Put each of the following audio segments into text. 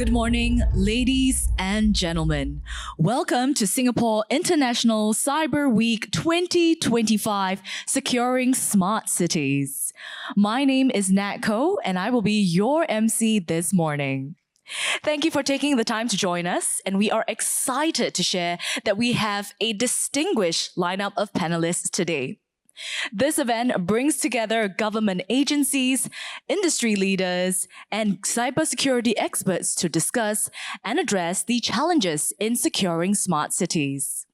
Good morning, ladies and gentlemen. Welcome to Singapore International Cyber Week 2025, Securing Smart Cities. My name is Nat Ko, and I will be your MC this morning. Thank you for taking the time to join us, and we are excited to share that we have a distinguished lineup of panelists today. This event brings together government agencies, industry leaders, and cybersecurity experts to discuss and address the challenges in securing smart cities.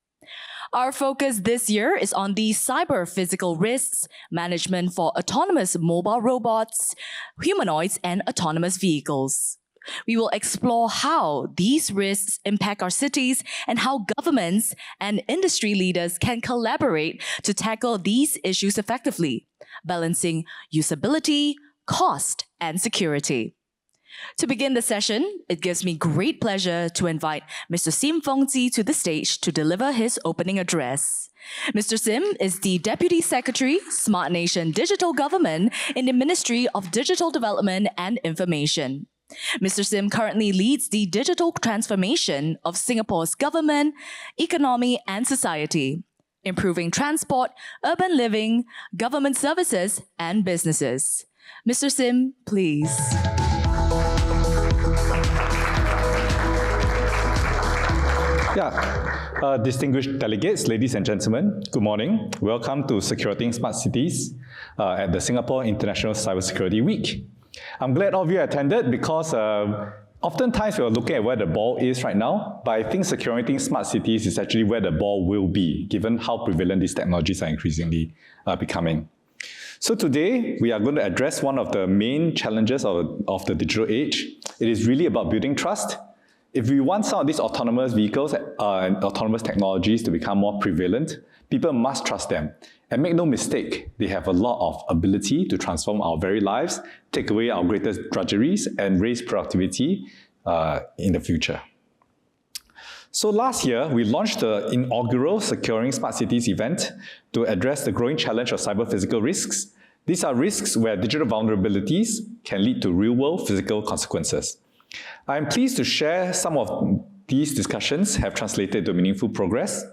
Our focus this year is on the cyber-physical risks, management for autonomous mobile robots, humanoids, and autonomous vehicles. We will explore how these risks impact our cities and how governments and industry leaders can collaborate to tackle these issues effectively, balancing usability, cost, and security. To begin the session, it gives me great pleasure to invite Mr. Sim Fongzi to the stage to deliver his opening address. Mr. Sim is the Deputy Secretary, Smart Nation Digital Government in the Ministry of Digital Development and Information. Mr. Sim currently leads the digital transformation of Singapore's government, economy, and society, improving transport, urban living, government services, and businesses. Mr. Sim, please. Distinguished delegates, ladies and gentlemen, good morning. Welcome to Securing Smart Cities at the Singapore International Cybersecurity Week. I'm glad all of you attended because oftentimes we're looking at where the ball is right now, but I think securing smart cities is actually where the ball will be, given how prevalent these technologies are increasingly becoming. So today, we are going to address one of the main challenges of the digital age. It is really about building trust. If we want some of these autonomous vehicles and autonomous technologies to become more prevalent, people must trust them. And make no mistake, they have a lot of ability to transform our very lives, take away our greatest drudgeries, and raise productivity in the future. So last year, we launched the inaugural Securing Smart Cities event to address the growing challenge of cyber-physical risks. These are risks where digital vulnerabilities can lead to real-world physical consequences. I am pleased to share some of these discussions have translated to meaningful progress.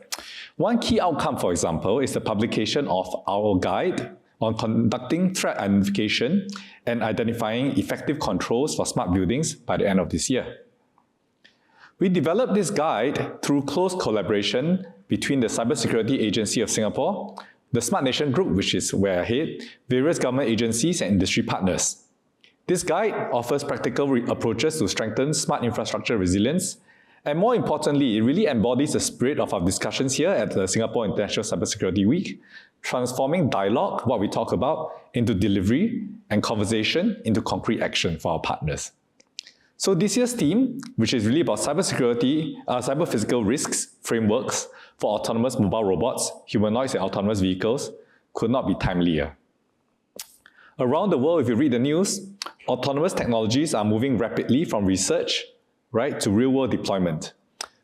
One key outcome, for example, is the publication of our guide on conducting threat identification and identifying effective controls for smart buildings by the end of this year. We developed this guide through close collaboration between the Cybersecurity Agency of Singapore, the Smart Nation Group, which is where I head, various government agencies and industry partners. This guide offers practical approaches to strengthen smart infrastructure resilience. And more importantly, it really embodies the spirit of our discussions here at the Singapore International Cybersecurity Week, transforming dialogue, what we talk about, into delivery and conversation into concrete action for our partners. So this year's theme, which is really about cybersecurity, cyber-physical risks frameworks for autonomous mobile robots, humanoids, and autonomous vehicles, could not be timelier. Around the world, if you read the news, autonomous technologies are moving rapidly from research to real-world deployment.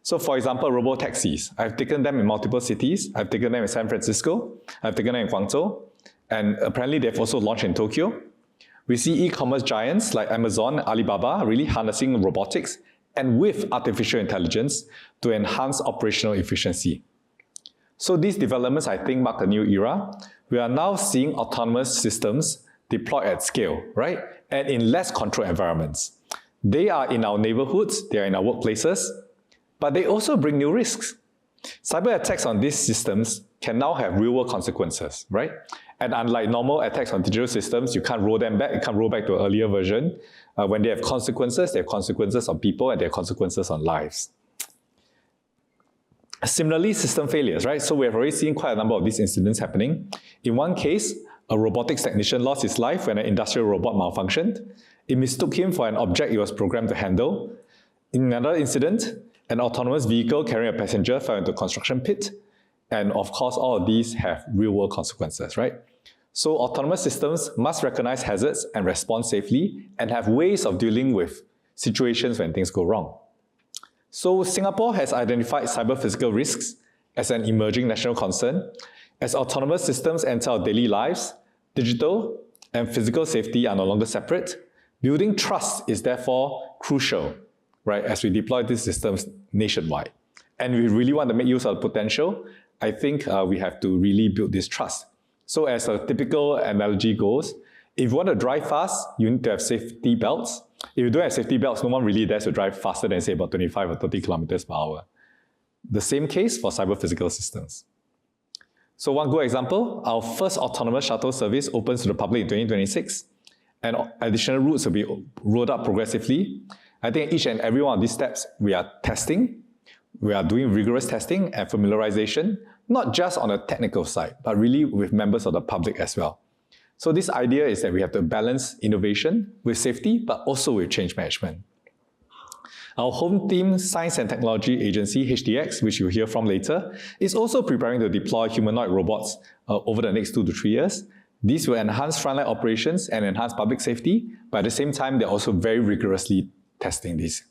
So for example, robo-taxis. I've taken them in multiple cities. I've taken them in San Francisco. I've taken them in Guangzhou. And apparently they've also launched in Tokyo. We see e-commerce giants like Amazon, Alibaba really harnessing robotics and with artificial intelligence to enhance operational efficiency. So these developments, I think, mark a new era. We are now seeing autonomous systems deployed at scale, and in less controlled environments. They are in our neighborhoods, they are in our workplaces, but they also bring new risks. Cyber attacks on these systems can now have real-world consequences, And unlike normal attacks on digital systems, you can't roll them back, you can't roll back to an earlier version. When they have consequences on people and they have consequences on lives. Similarly, system failures, So we have already seen quite a number of these incidents happening. In one case, a robotics technician lost his life when an industrial robot malfunctioned. It mistook him for an object it was programmed to handle. In another incident, an autonomous vehicle carrying a passenger fell into a construction pit. And of course, all of these have real-world consequences, So autonomous systems must recognize hazards and respond safely and have ways of dealing with situations when things go wrong. So Singapore has identified cyber-physical risks as an emerging national concern. As autonomous systems enter our daily lives, digital and physical safety are no longer separate. Building trust is therefore crucial, right, as we deploy these systems nationwide. And we really want to make use of the potential. I think we have to really build this trust. So as a typical analogy goes, if you want to drive fast, you need to have safety belts. If you don't have safety belts, no one really dares to drive faster than, say, about 25 or 30 kilometers per hour. The same case for cyber-physical systems. So one good example, our first autonomous shuttle service opens to the public in 2026, and additional routes will be rolled out progressively. I think each and every one of these steps, we are testing. We are doing rigorous testing and familiarization, not just on the technical side, but really with members of the public as well. So this idea is that we have to balance innovation with safety, but also with change management. Our home team Science and Technology Agency, HTX, which you'll hear from later, is also preparing to deploy humanoid robots over the next 2 to 3 years. These will enhance frontline operations and enhance public safety, but at the same time, they're also very rigorously testing these.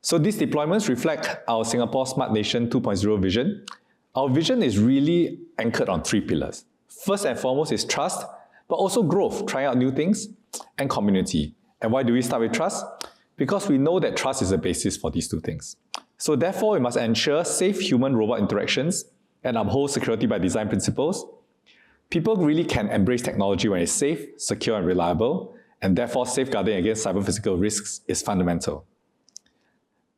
So these deployments reflect our Singapore Smart Nation 2.0 vision. Our vision is really anchored on 3 pillars. First and foremost is trust, but also growth, trying out new things, and community. And why do we start with trust? Because we know that trust is the basis for these 2 things. So therefore, we must ensure safe human-robot interactions and uphold security by design principles. People really can embrace technology when it's safe, secure, and reliable, and therefore safeguarding against cyber-physical risks is fundamental.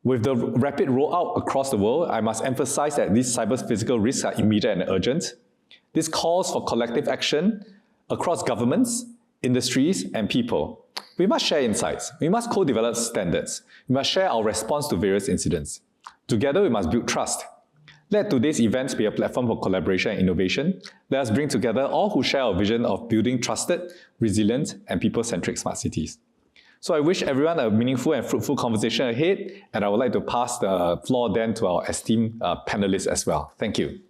With the rapid rollout across the world, I must emphasize that these cyber-physical risks are immediate and urgent. This calls for collective action across governments, industries, and people. We must share insights. We must co-develop standards. We must share our response to various incidents. Together, we must build trust. Let today's events be a platform for collaboration and innovation. Let us bring together all who share our vision of building trusted, resilient, and people-centric smart cities. So I wish everyone a meaningful and fruitful conversation ahead, and I would like to pass the floor then to our esteemed panelists as well. Thank you.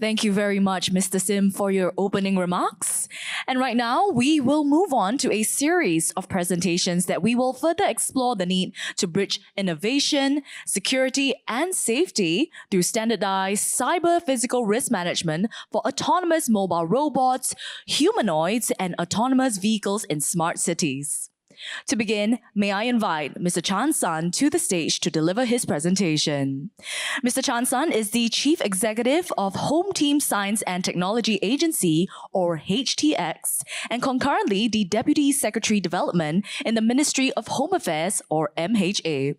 Thank you very much, Mr. Sim, for your opening remarks. And right now, we will move on to a series of presentations that we will further explore the need to bridge innovation, security, and safety through standardized cyber-physical risk management for autonomous mobile robots, humanoids, and autonomous vehicles in smart cities. To begin, may I invite Mr. Chan Sun to the stage to deliver his presentation. Mr. Chan Sun is the Chief Executive of Home Team Science and Technology Agency, or HTX, and concurrently the Deputy Secretary Development in the Ministry of Home Affairs, or MHA.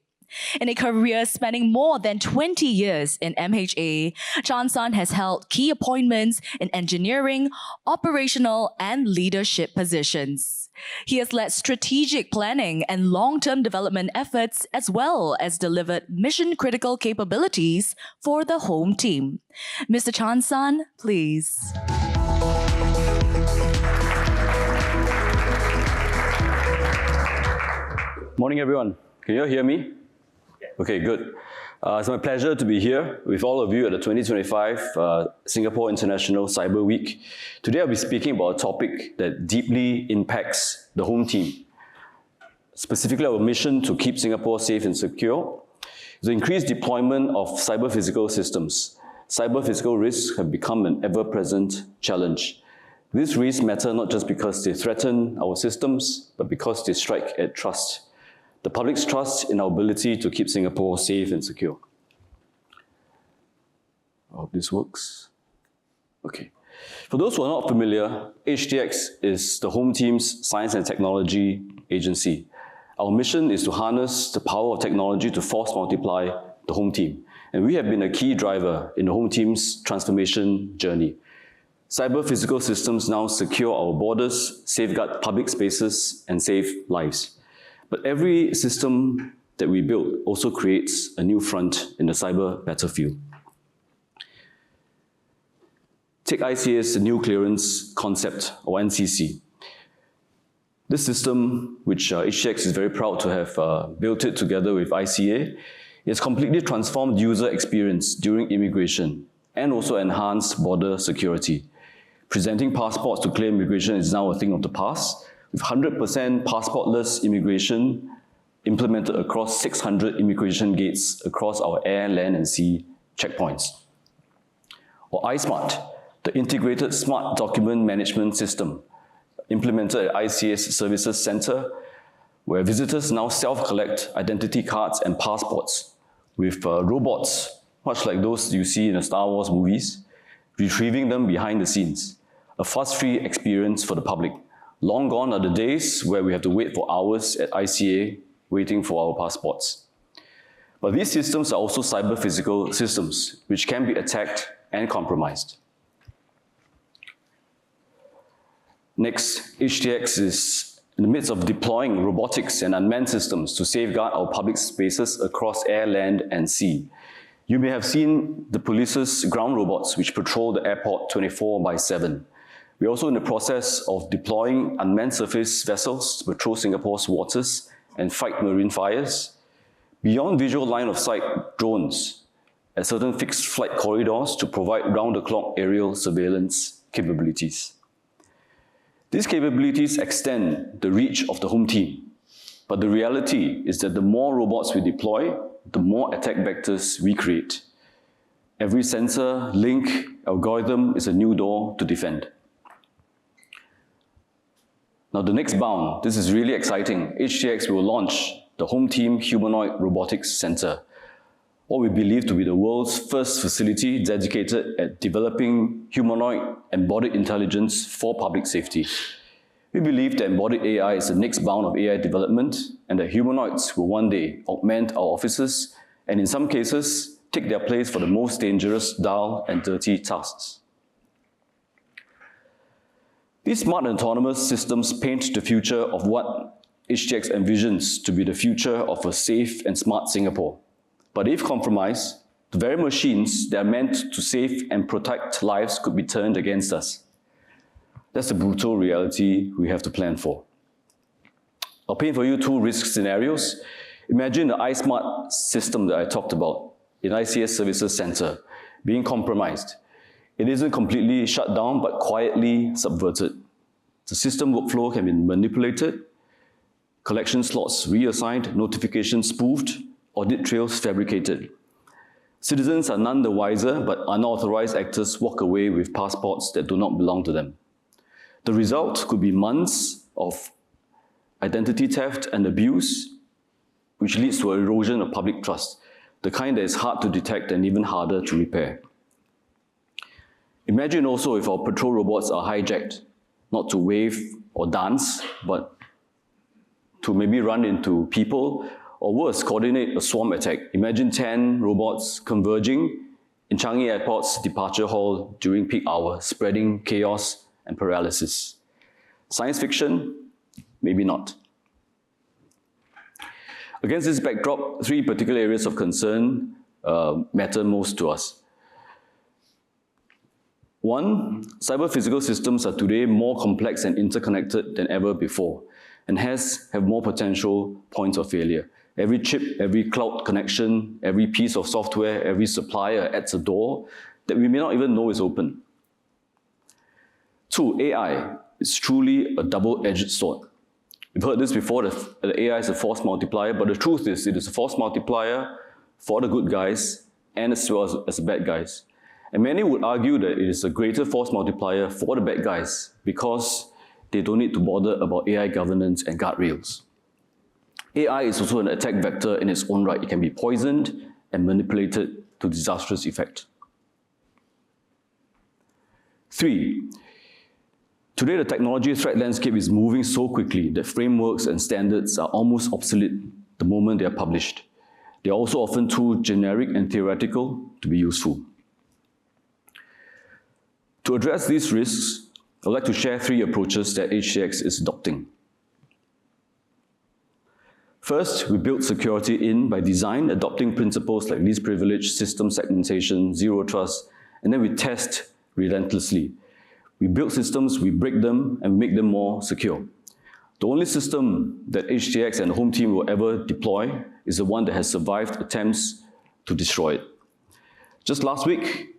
In a career spanning more than 20 years in MHA, Chan Sun has held key appointments in engineering, operational, and leadership positions. He has led strategic planning and long-term development efforts, as well as delivered mission-critical capabilities for the home team. Mr. Chan Sun, please. Morning, everyone. Can you all hear me? Okay, good. It's my pleasure to be here with all of you at the 2025 Singapore International Cyber Week. Today I'll be speaking about a topic that deeply impacts the home team. Specifically, our mission to keep Singapore safe and secure. The increased deployment of cyber-physical systems. Cyber-physical risks have become an ever-present challenge. These risks matter not just because they threaten our systems, but because they strike at trust. The public's trust in our ability to keep Singapore safe and secure. I hope this works. Okay. For those who are not familiar, HTX is the Home Team's Science and Technology Agency. Our mission is to harness the power of technology to force multiply the home team. And we have been a key driver in the home team's transformation journey. Cyber-physical systems now secure our borders, safeguard public spaces, and save lives. But every system that we build also creates a new front in the cyber battlefield. Take ICA's new clearance concept, or NCC. This system, which HTX is very proud to have built it together with ICA, has completely transformed user experience during immigration and also enhanced border security. Presenting passports to clear immigration is now a thing of the past, with 100% passportless immigration implemented across 600 immigration gates across our air, land, and sea checkpoints. or iSmart, the Integrated Smart Document Management System, implemented at ICA's Services Center, where visitors now self-collect identity cards and passports with robots, much like those you see in the Star Wars movies, retrieving them behind the scenes. A fuss-free experience for the public. Long gone are the days where we have to wait for hours at ICA waiting for our passports. But these systems are also cyber-physical systems, which can be attacked and compromised. Next, HTX is in the midst of deploying robotics and unmanned systems to safeguard our public spaces across air, land, and sea. You may have seen the police's ground robots, which patrol the airport 24/7. We're also in the process of deploying unmanned surface vessels to patrol Singapore's waters and fight marine fires. Beyond visual line of sight, drones at certain fixed flight corridors to provide round-the-clock aerial surveillance capabilities. These capabilities extend the reach of the home team, but the reality is that the more robots we deploy, the more attack vectors we create. Every sensor, link, algorithm is a new door to defend. Now the next bound, this is really exciting. HTX will launch the Home Team Humanoid Robotics Center, what we believe to be the world's first facility dedicated at developing humanoid embodied intelligence for public safety. We believe that embodied AI is the next bound of AI development and that humanoids will one day augment our officers and in some cases take their place for the most dangerous, dull and dirty tasks. These smart and autonomous systems paint the future of what HTX envisions to be the future of a safe and smart Singapore. But if compromised, the very machines that are meant to save and protect lives could be turned against us. That's the brutal reality we have to plan for. I'll paint for you two risk scenarios. Imagine the iSmart system that I talked about in ICS Services Center being compromised. It isn't completely shut down, but quietly subverted. The system workflow can be manipulated, collection slots reassigned, notifications spoofed, audit trails fabricated. Citizens are none the wiser, but unauthorized actors walk away with passports that do not belong to them. The result could be months of identity theft and abuse, which leads to an erosion of public trust, the kind that is hard to detect and even harder to repair. Imagine also if our patrol robots are hijacked, not to wave or dance, but to maybe run into people, or worse, coordinate a swarm attack. Imagine 10 robots converging in Changi Airport's departure hall during peak hours, spreading chaos and paralysis. Science fiction? Maybe not. Against this backdrop, three particular areas of concern matter most to us. One, cyber-physical systems are today more complex and interconnected than ever before, and hence have more potential points of failure. Every chip, every cloud connection, every piece of software, every supplier adds a door that we may not even know is open. Two, AI is truly a double-edged sword. We've heard this before, that AI is a force multiplier, but the truth is it is a force multiplier for the good guys and as well as the bad guys. And many would argue that it is a greater force multiplier for the bad guys because they don't need to bother about AI governance and guardrails. AI is also an attack vector in its own right. It can be poisoned and manipulated to disastrous effect. Three, today the technology threat landscape is moving so quickly that frameworks and standards are almost obsolete the moment they are published. They are also often too generic and theoretical to be useful. To address these risks, I'd like to share three approaches that HTX is adopting. First, we build security in by design, adopting principles like least privilege, system segmentation, zero trust, and then we test relentlessly. We build systems, we break them, and make them more secure. The only system that HTX and the home team will ever deploy is the one that has survived attempts to destroy it. Just last week,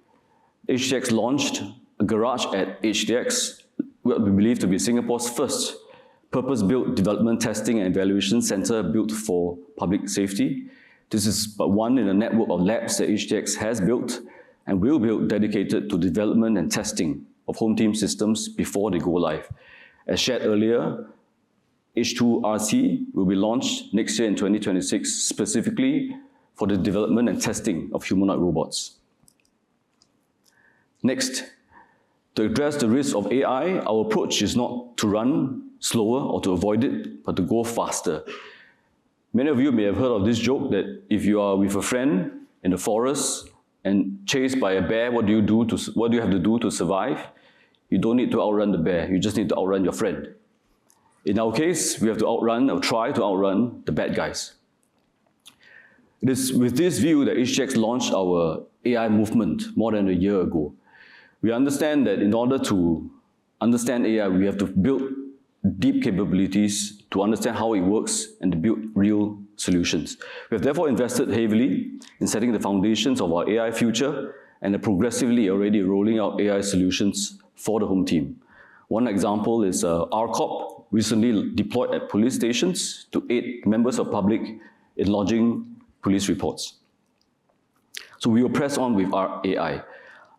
HTX launched a garage at HTX, what we believe to be Singapore's first purpose-built development, testing, and evaluation center built for public safety. This is but one in a network of labs that HTX has built and will be dedicated to development and testing of home team systems before they go live. As shared earlier, H2RC will be launched next year in 2026, specifically for the development and testing of humanoid robots. Next, to address the risk of AI, our approach is not to run slower or to avoid it, but to go faster. Many of you may have heard of this joke that if you are with a friend in the forest and chased by a bear, what do you have to do to survive? You don't need to outrun the bear, you just need to outrun your friend. In our case, we have to outrun or try to outrun the bad guys. It is with this view that HTX launched our AI movement more than a year ago. We understand that in order to understand AI, we have to build deep capabilities to understand how it works and to build real solutions. We have therefore invested heavily in setting the foundations of our AI future and are progressively already rolling out AI solutions for the home team. One example is RCOP, recently deployed at police stations to aid members of public in lodging police reports. So we will press on with our AI,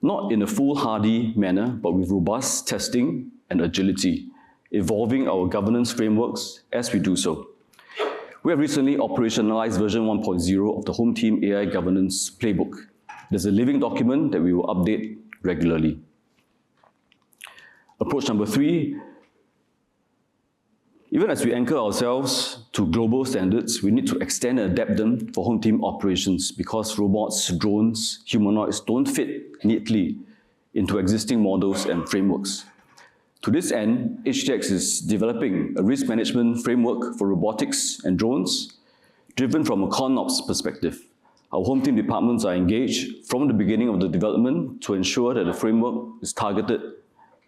not in a foolhardy manner, but with robust testing and agility, evolving our governance frameworks as we do so. We have recently operationalized version 1.0 of the Home Team AI Governance Playbook. There's a living document that we will update regularly. Approach number 3, even as we anchor ourselves to global standards, we need to extend and adapt them for home team operations because robots, drones, humanoids don't fit neatly into existing models and frameworks. To this end, HTX is developing a risk management framework for robotics and drones, driven from a ConOps perspective. Our home team departments are engaged from the beginning of the development to ensure that the framework is targeted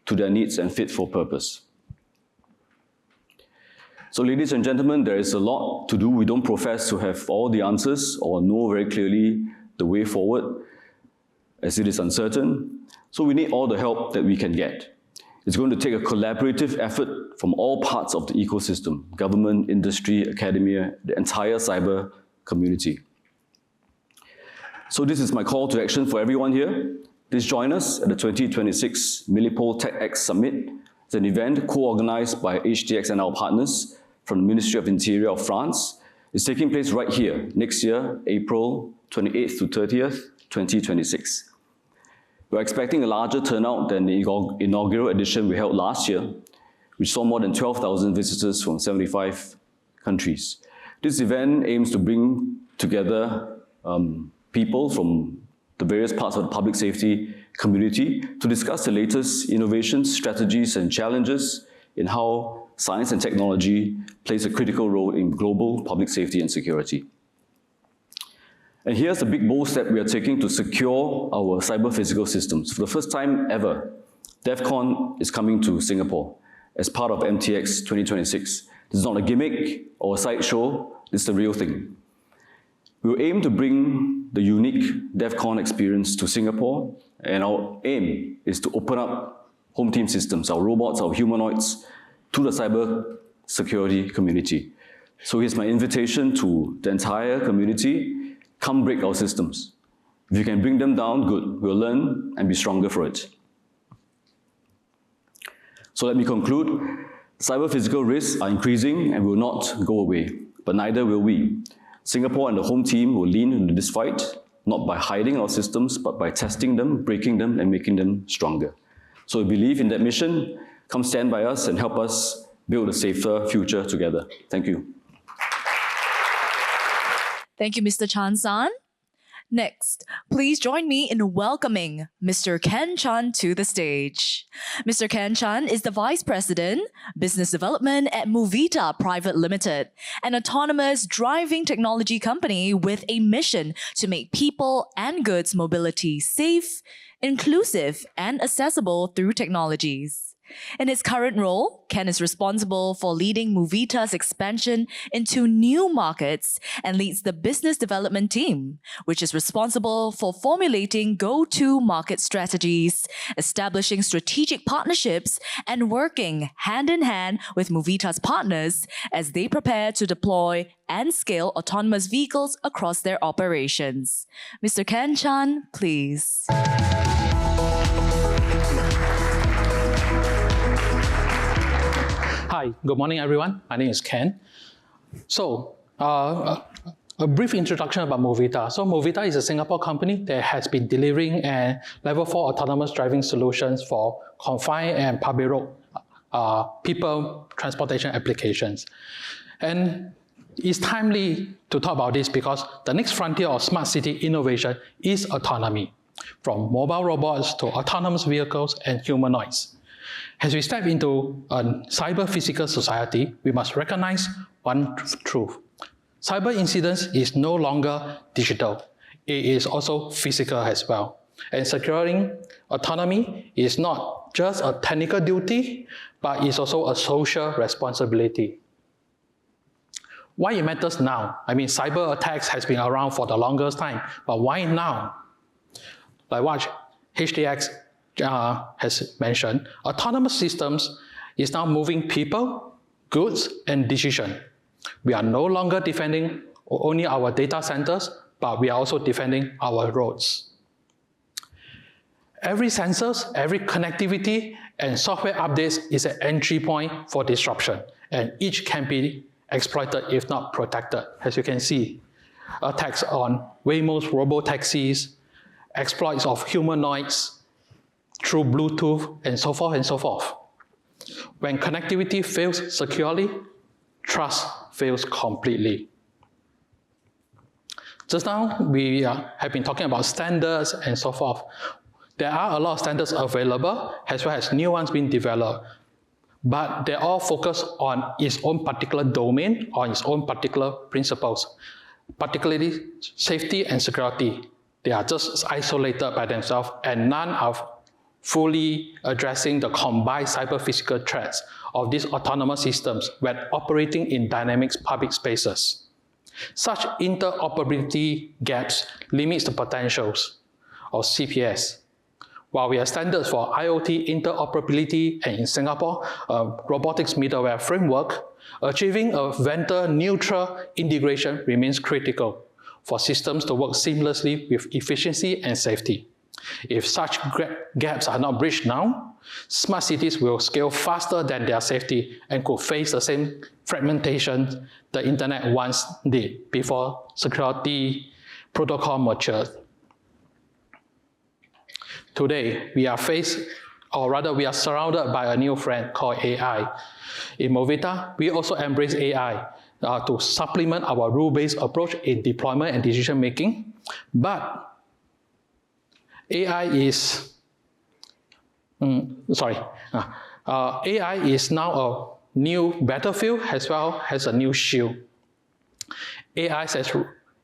to their needs and fit for purpose. So ladies and gentlemen, there is a lot to do. We don't profess to have all the answers or know very clearly the way forward, as it is uncertain. So we need all the help that we can get. It's going to take a collaborative effort from all parts of the ecosystem, government, industry, academia, the entire cyber community. So this is my call to action for everyone here. Please join us at the 2026 Millipol TechX Summit. It's an event co-organized by HTX and our partners from the Ministry of Interior of France. It's taking place right here, next year, April 28th to 30th, 2026. We're expecting a larger turnout than the inaugural edition we held last year, which saw more than 12,000 visitors from 75 countries. This event aims to bring together people from the various parts of the public safety community to discuss the latest innovations, strategies, and challenges in how science and technology plays a critical role in global public safety and security. And here's a big bold step we are taking to secure our cyber-physical systems. For the first time ever, DEF-CON is coming to Singapore as part of MTX 2026. This is not a gimmick or a sideshow, this is the real thing. We will aim to bring the unique DEF-CON experience to Singapore, and our aim is to open up home team systems, our robots, our humanoids, to the cyber security community. So here's my invitation to the entire community: come break our systems. If you can bring them down, good. We'll learn and be stronger for it. So let me conclude. Cyber physical risks are increasing and will not go away, but neither will we. Singapore and the home team will lean into this fight, not by hiding our systems, but by testing them, breaking them, and making them stronger. So we believe in that mission. Come stand by us and help us build a safer future together. Thank you. Thank you, Mr. Chan-san. Next, please join me in welcoming Mr. Ken Chan to the stage. Mr. Ken Chan is the Vice President, Business Development at Movita Private Limited, an autonomous driving technology company with a mission to make people and goods mobility safe, inclusive, and accessible through technologies. In his current role, Ken is responsible for leading Movita's expansion into new markets and leads the business development team, which is responsible for formulating go-to-market strategies, establishing strategic partnerships, and working hand-in-hand with Movita's partners as they prepare to deploy and scale autonomous vehicles across their operations. Mr. Ken Chan, please. Hi, good morning, everyone. My name is Ken. So, a brief introduction about Movita. So, Movita is a Singapore company that has been delivering a level 4 autonomous driving solutions for confined and public road people transportation applications. And it's timely to talk about this because the next frontier of smart city innovation is autonomy, from mobile robots to autonomous vehicles and humanoids. As we step into a cyber-physical society, we must recognize one truth. Cyber incidents is no longer digital. It is also physical as well. And securing autonomy is not just a technical duty, but it's also a social responsibility. Why it matters now? I mean, cyber attacks has been around for the longest time, but why now? Like what HDX has mentioned, autonomous systems is now moving people, goods, and decision. We are no longer defending only our data centers, but we are also defending our roads. Every sensors, every connectivity, and software updates is an entry point for disruption, and each can be exploited if not protected. As you can see, attacks on Waymo's robo-taxis, exploits of humanoids through Bluetooth, and so forth and so forth. When connectivity fails securely, trust fails completely. Just now, we have been talking about standards and so forth. There are a lot of standards available, as well as new ones being developed, but they all focus on its own particular domain, on its own particular principles, particularly safety and security. They are just isolated by themselves, and none are fully addressing the combined cyber-physical threats of these autonomous systems when operating in dynamic public spaces. Such interoperability gaps limits the potentials of CPS. While we have standards for IoT interoperability, and in Singapore, a robotics middleware framework, achieving a vendor-neutral integration remains critical for systems to work seamlessly with efficiency and safety. If such gaps are not bridged now, smart cities will scale faster than their safety and could face the same fragmentation the internet once did before security protocol matured. Today, we are surrounded by a new friend called AI. In Movita, we also embrace AI to supplement our rule-based approach in deployment and decision-making. But AI is now a new battlefield as well as a new shield. AI has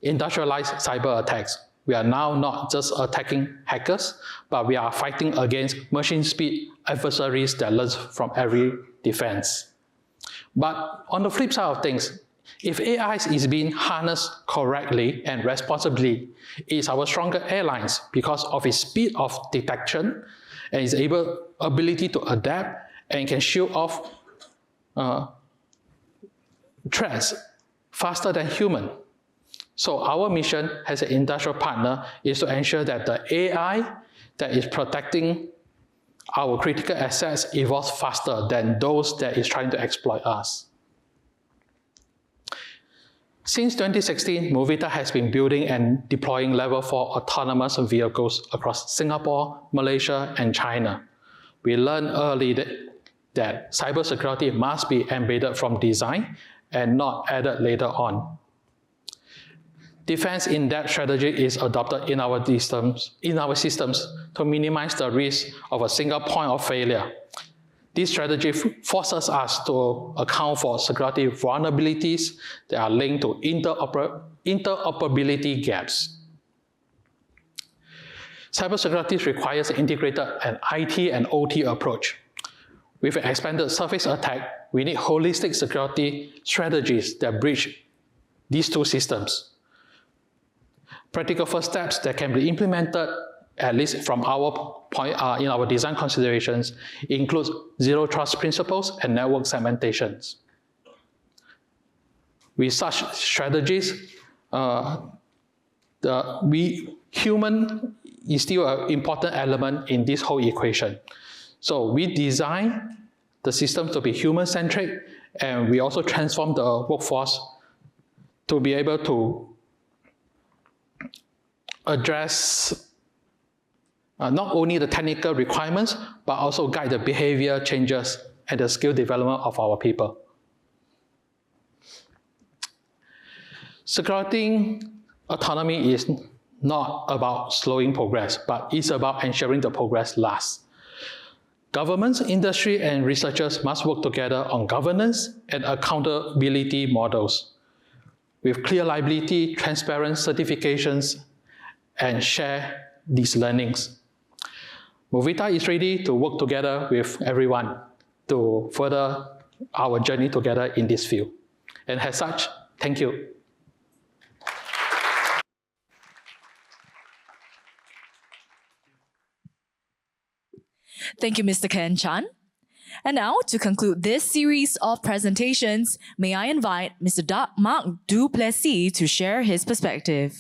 industrialized cyber attacks. We are now not just attacking hackers, but we are fighting against machine speed adversaries that learn from every defense. But on the flip side of things, if AI is being harnessed correctly and responsibly, it is our stronger airlines because of its speed of detection and its ability to adapt and can shield off threats faster than human. So our mission as an industrial partner is to ensure that the AI that is protecting our critical assets evolves faster than those that is trying to exploit us. Since 2016, Movita has been building and deploying level 4 autonomous vehicles across Singapore, Malaysia, and China. We learned early that cybersecurity must be embedded from design and not added later on. Defense in-depth strategy is adopted in our systems to minimize the risk of a single point of failure. This strategy forces us to account for security vulnerabilities that are linked to interoperability gaps. Cybersecurity requires an integrated IT and OT approach. with an expanded surface attack, we need holistic security strategies that bridge these two systems. Practical first steps that can be implemented, at least from our point in our design considerations, includes zero trust principles and network segmentations. With such strategies, human is still an important element in this whole equation. So we design the system to be human-centric, and we also transform the workforce to be able to address not only the technical requirements, but also guide the behavior changes and the skill development of our people. Securing autonomy is not about slowing progress, but it's about ensuring the progress lasts. Governments, industry, and researchers must work together on governance and accountability models with clear liability, transparent certifications, and share these learnings. Movita is ready to work together with everyone to further our journey together in this field. And as such, thank you. Thank you, Mr. Ken Chan. And now, to conclude this series of presentations, may I invite Mr. Mark Duplessis to share his perspective.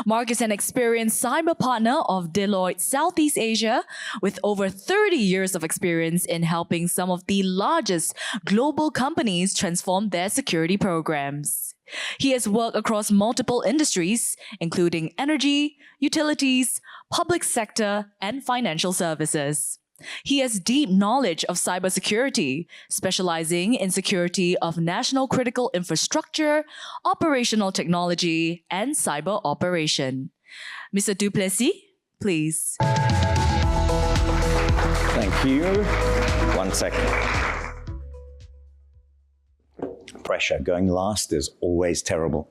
Mark is an experienced cyber partner of Deloitte Southeast Asia with over 30 years of experience in helping some of the largest global companies transform their security programs. He has worked across multiple industries, including energy, utilities, public sector, and financial services. He has deep knowledge of cybersecurity, specializing in security of national critical infrastructure, operational technology, and cyber operation. Mr. Duplessis, please. Thank you. 1 second. Pressure. Going last is always terrible.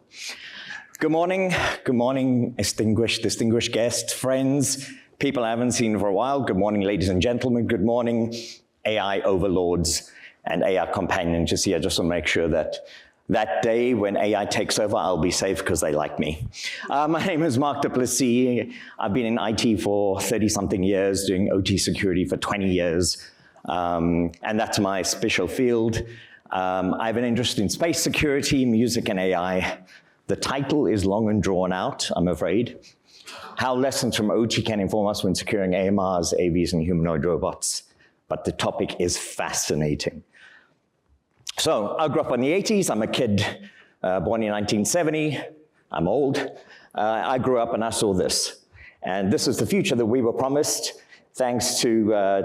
Good morning. Good morning, distinguished guests, friends, people I haven't seen for a while. Good morning, ladies and gentlemen. Good morning, AI overlords and AI companions. You see, I just want to make sure that that day when AI takes over, I'll be safe because they like me. My name is Mark Duplessis. I've been in IT for 30-something years, doing OT security for 20 years. And that's my special field. I have an interest in space security, music, and AI. The title is long and drawn out, I'm afraid. How lessons from OT can inform us when securing AMRs, AVs, and humanoid robots. But the topic is fascinating. So I grew up in the 80s. I'm a kid born in 1970. I'm old. I grew up and I saw this. And this is the future that we were promised, thanks to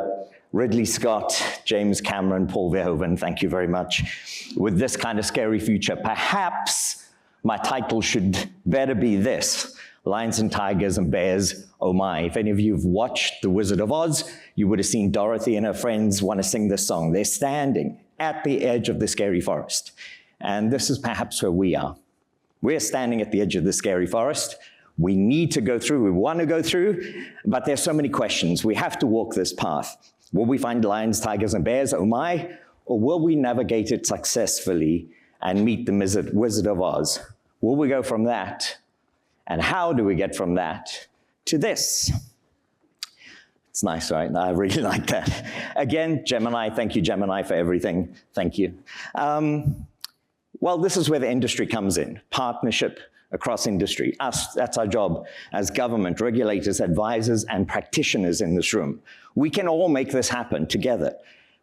Ridley Scott, James Cameron, Paul Verhoeven. Thank you very much. With this kind of scary future, perhaps my title should better be this: Lions and Tigers and Bears, oh my. If any of you have watched The Wizard of Oz, you would have seen Dorothy and her friends want to sing this song. They're standing at the edge of the scary forest. And this is perhaps where we are. We're standing at the edge of the scary forest. We need to go through, we want to go through, but there's so many questions. We have to walk this path. Will we find lions, tigers, and bears, oh my? Or will we navigate it successfully and meet the Wizard of Oz? Will we go from that? And how do we get from that to this? It's nice, right? I really like that. Again, Gemini, thank you, Gemini, for everything. Thank you. Well, this is where the industry comes in. Partnership across industry. Us, that's our job as government, regulators, advisors, and practitioners in this room. We can all make this happen together.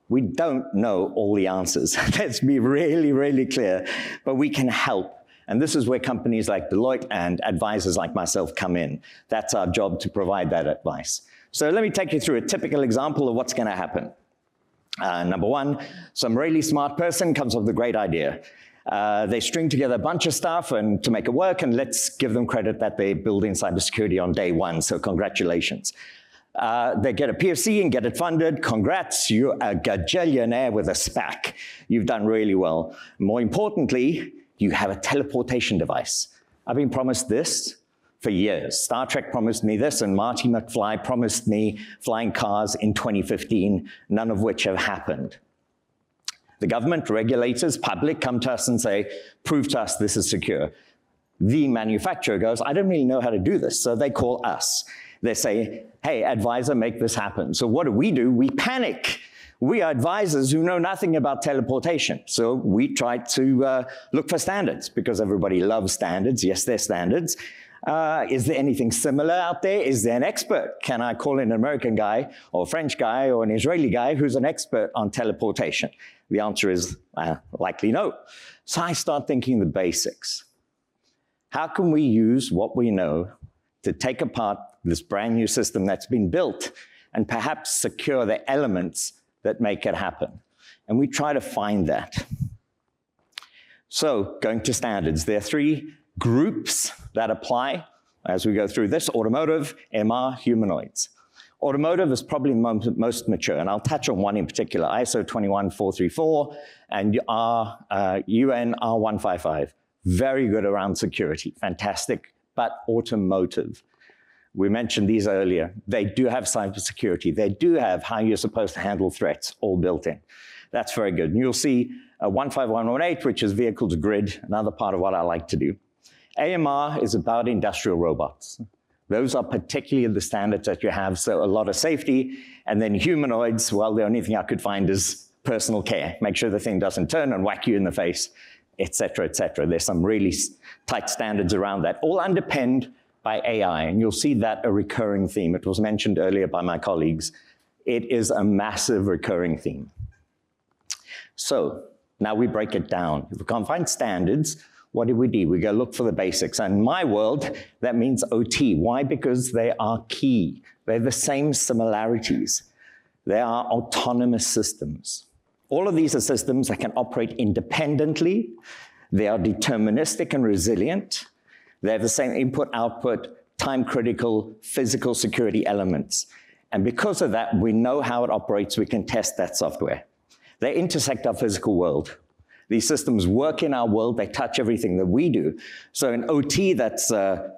We don't know all the answers. Let's be really, really clear, but we can help. And this is where companies like Deloitte and advisors like myself come in. That's our job, to provide that advice. So let me take you through a typical example of what's going to happen. Number one, some really smart person comes up with a great idea. They string together a bunch of stuff and to make it work, and let's give them credit that they're building cybersecurity on day one, so congratulations. They get a POC and get it funded. Congrats, you're a gajillionaire with a SPAC. You've done really well. More importantly, you have a teleportation device. I've been promised this for years. Star Trek promised me this, and Marty McFly promised me flying cars in 2015, none of which have happened. The government, regulators, public come to us and say, prove to us this is secure. The manufacturer goes, I don't really know how to do this, so they call us. They say, hey, advisor, make this happen. So what do? We panic. We are advisors who know nothing about teleportation. So we try to look for standards, because everybody loves standards. Yes, they're standards. Is there anything similar out there? Is there an expert? Can I call in an American guy or a French guy or an Israeli guy who's an expert on teleportation? The answer is likely no. So I start thinking the basics. How can we use what we know to take apart this brand new system that's been built and perhaps secure the elements that make it happen? And we try to find that. So going to standards, there are three groups that apply as we go through this: automotive, MR, humanoids. Automotive is probably the most mature, and I'll touch on one in particular, ISO 21434 and UN R155. Very good around security, fantastic, but automotive. We mentioned these earlier. They do have cybersecurity. They do have how you're supposed to handle threats all built in. That's very good. And you'll see 15118, which is vehicle to grid, another part of what I like to do. AMR is about industrial robots. Those are particularly the standards that you have, so a lot of safety. And then humanoids, well, the only thing I could find is personal care. Make sure the thing doesn't turn and whack you in the face, et cetera, et cetera. There's some really tight standards around that, all underpinned by AI, and you'll see that a recurring theme. It was mentioned earlier by my colleagues. It is a massive recurring theme. So now we break it down. If we can't find standards, what do? We go look for the basics. And in my world, that means OT. Why? Because they are key. They have the same similarities. They are autonomous systems. All of these are systems that can operate independently. They are deterministic and resilient. They have the same input-output, time-critical, physical security elements. And because of that, we know how it operates. We can test that software. They intersect our physical world. These systems work in our world. They touch everything that we do. So in OT, that's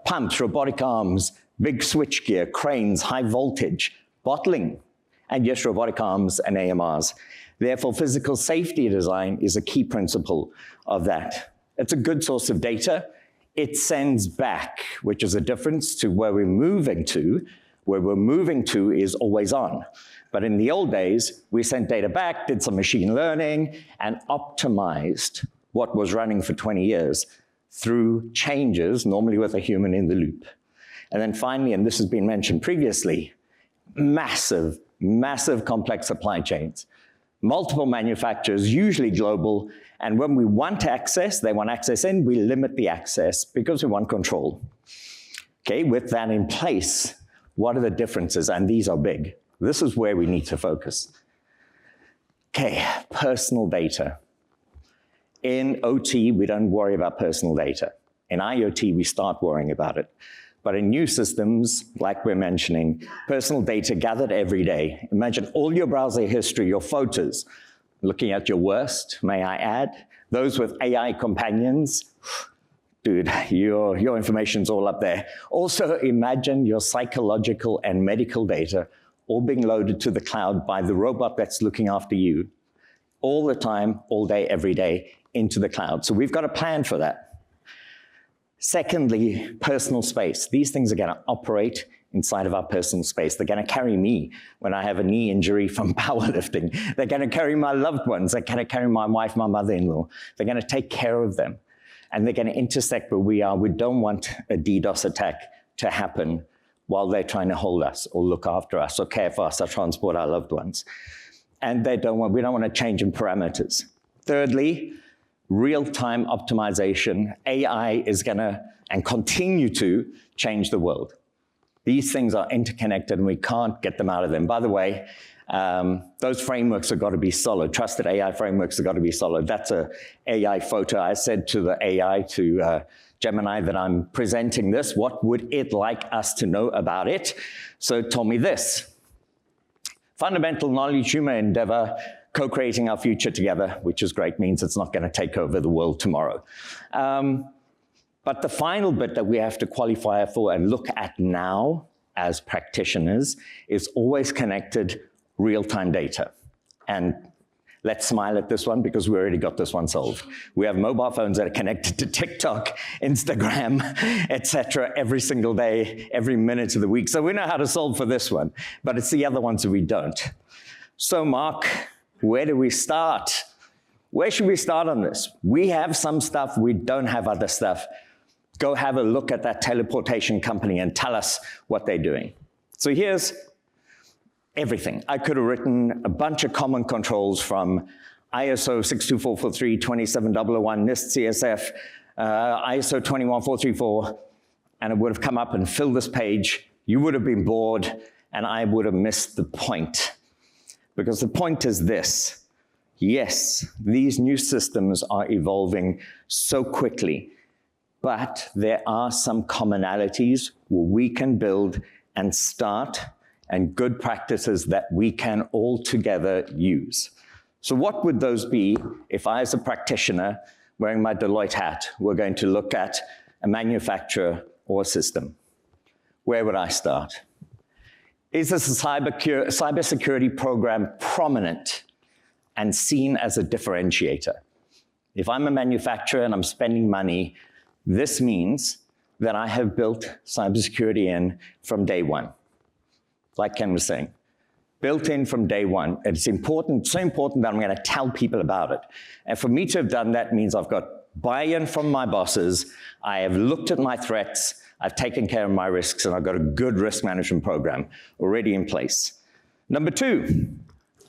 pumps, robotic arms, big switchgear, cranes, high voltage, bottling, and yes, robotic arms and AMRs. Therefore, physical safety design is a key principle of that. It's a good source of data. It sends back, which is a difference to where we're moving to. Where we're moving to is always on. But in the old days, we sent data back, did some machine learning, and optimized what was running for 20 years through changes, normally with a human in the loop. And then finally, and this has been mentioned previously, massive, massive complex supply chains. Multiple manufacturers, usually global, and when we want access, they want access in, we limit the access because we want control. Okay, with that in place, what are the differences? And these are big. This is where we need to focus. Okay, personal data. In OT, we don't worry about personal data. In IoT, we start worrying about it. But in new systems, like we're mentioning, personal data gathered every day. Imagine all your browser history, your photos, looking at your worst, may I add, those with AI companions. Dude, your information's all up there. Also, imagine your psychological and medical data all being loaded to the cloud by the robot that's looking after you all the time, all day, every day, into the cloud. So we've got a plan for that. Secondly, personal space. These things are going to operate inside of our personal space. They're going to carry me when I have a knee injury from powerlifting. They're going to carry my loved ones. They're going to carry my wife, my mother-in-law. They're going to take care of them. And they're going to intersect where we are. We don't want a DDoS attack to happen while they're trying to hold us or look after us or care for us or transport our loved ones. And we don't want to change in parameters. Thirdly, real-time optimization. AI is going to and continue to change the world. These things are interconnected and we can't get them out of them. By the way, those frameworks have got to be solid. Trusted AI frameworks have got to be solid. That's an AI photo. I said to the AI, to Gemini, that I'm presenting this. What would it like us to know about it? So it told me this. Fundamental knowledge, human endeavor, co-creating our future together, which is great, means it's not going to take over the world tomorrow. But the final bit that we have to qualify for and look at now as practitioners is always connected real-time data. And let's smile at this one because we already got this one solved. We have mobile phones that are connected to TikTok, Instagram, etc. every single day, every minute of the week. So we know how to solve for this one, but it's the other ones that we don't. So Mark, where do we start? Where should we start on this? We have some stuff, we don't have other stuff. Go have a look at that teleportation company and tell us what they're doing. So here's everything. I could have written a bunch of common controls from ISO 62443, 27001, NIST CSF, ISO 21434, and it would have come up and filled this page. You would have been bored, and I would have missed the point. Because the point is this. Yes, these new systems are evolving so quickly, but there are some commonalities where we can build and start and good practices that we can all together use. So what would those be if I, as a practitioner, wearing my Deloitte hat, were going to look at a manufacturer or a system? Where would I start? Is this a cybersecurity program prominent and seen as a differentiator? If I'm a manufacturer and I'm spending money, this means that I have built cybersecurity in from day one. Like Ken was saying, built in from day one. It's important, so important that I'm going to tell people about it. And for me to have done that means I've got buy-in from my bosses, I have looked at my threats, I've taken care of my risks, and I've got a good risk management program already in place. Number two,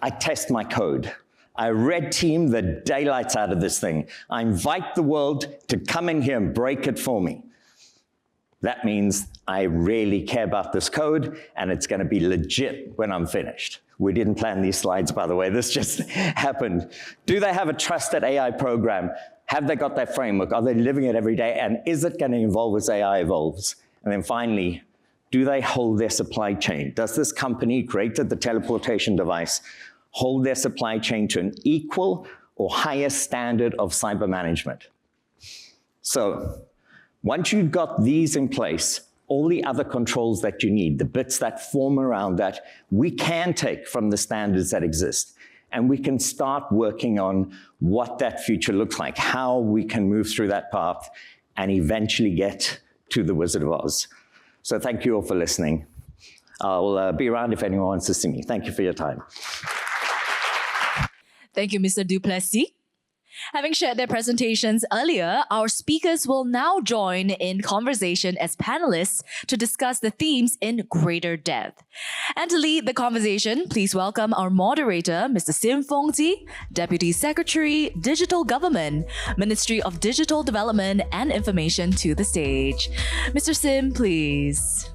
I test my code. I red team the daylights out of this thing. I invite the world to come in here and break it for me. That means I really care about this code, and it's going to be legit when I'm finished. We didn't plan these slides, by the way. This just happened. Do they have a trusted AI program? Have they got that framework? Are they living it every day? And is it going to evolve as AI evolves? And then finally, do they hold their supply chain? Does this company created the teleportation device hold their supply chain to an equal or higher standard of cyber management? So once you've got these in place, all the other controls that you need, the bits that form around that, we can take from the standards that exist. And we can start working on what that future looks like, how we can move through that path and eventually get to the Wizard of Oz. So thank you all for listening. I'll be around if anyone wants to see me. Thank you for your time. Thank you, Mr. Duplessis. Having shared their presentations earlier, our speakers will now join in conversation as panelists to discuss the themes in greater depth. And to lead the conversation, please welcome our moderator, Mr. Sim Fongji, Deputy Secretary, Digital Government, Ministry of Digital Development and Information, to the stage. Mr. Sim, please.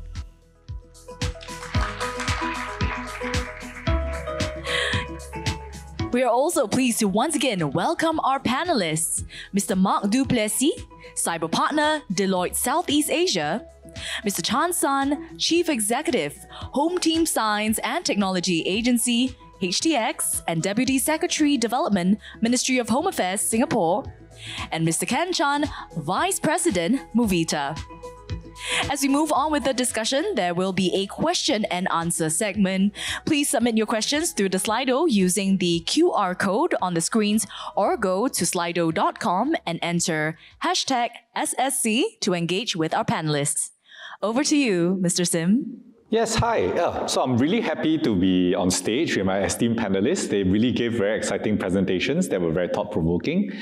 We are also pleased to once again welcome our panelists, Mr. Mark Duplessis, Cyber Partner, Deloitte Southeast Asia, Mr. Chan San, Chief Executive, Home Team Science and Technology Agency, HTX, and Deputy Secretary Development, Ministry of Home Affairs, Singapore, and Mr. Ken Chan, Vice President, Movita. As we move on with the discussion, there will be a question and answer segment. Please submit your questions through the Slido using the QR code on the screens, or go to slido.com and enter hashtag SSC to engage with our panelists. Over to you, Mr. Sim. Yes, hi. So I'm really happy to be on stage with my esteemed panelists. They really gave very exciting presentations that were very thought-provoking.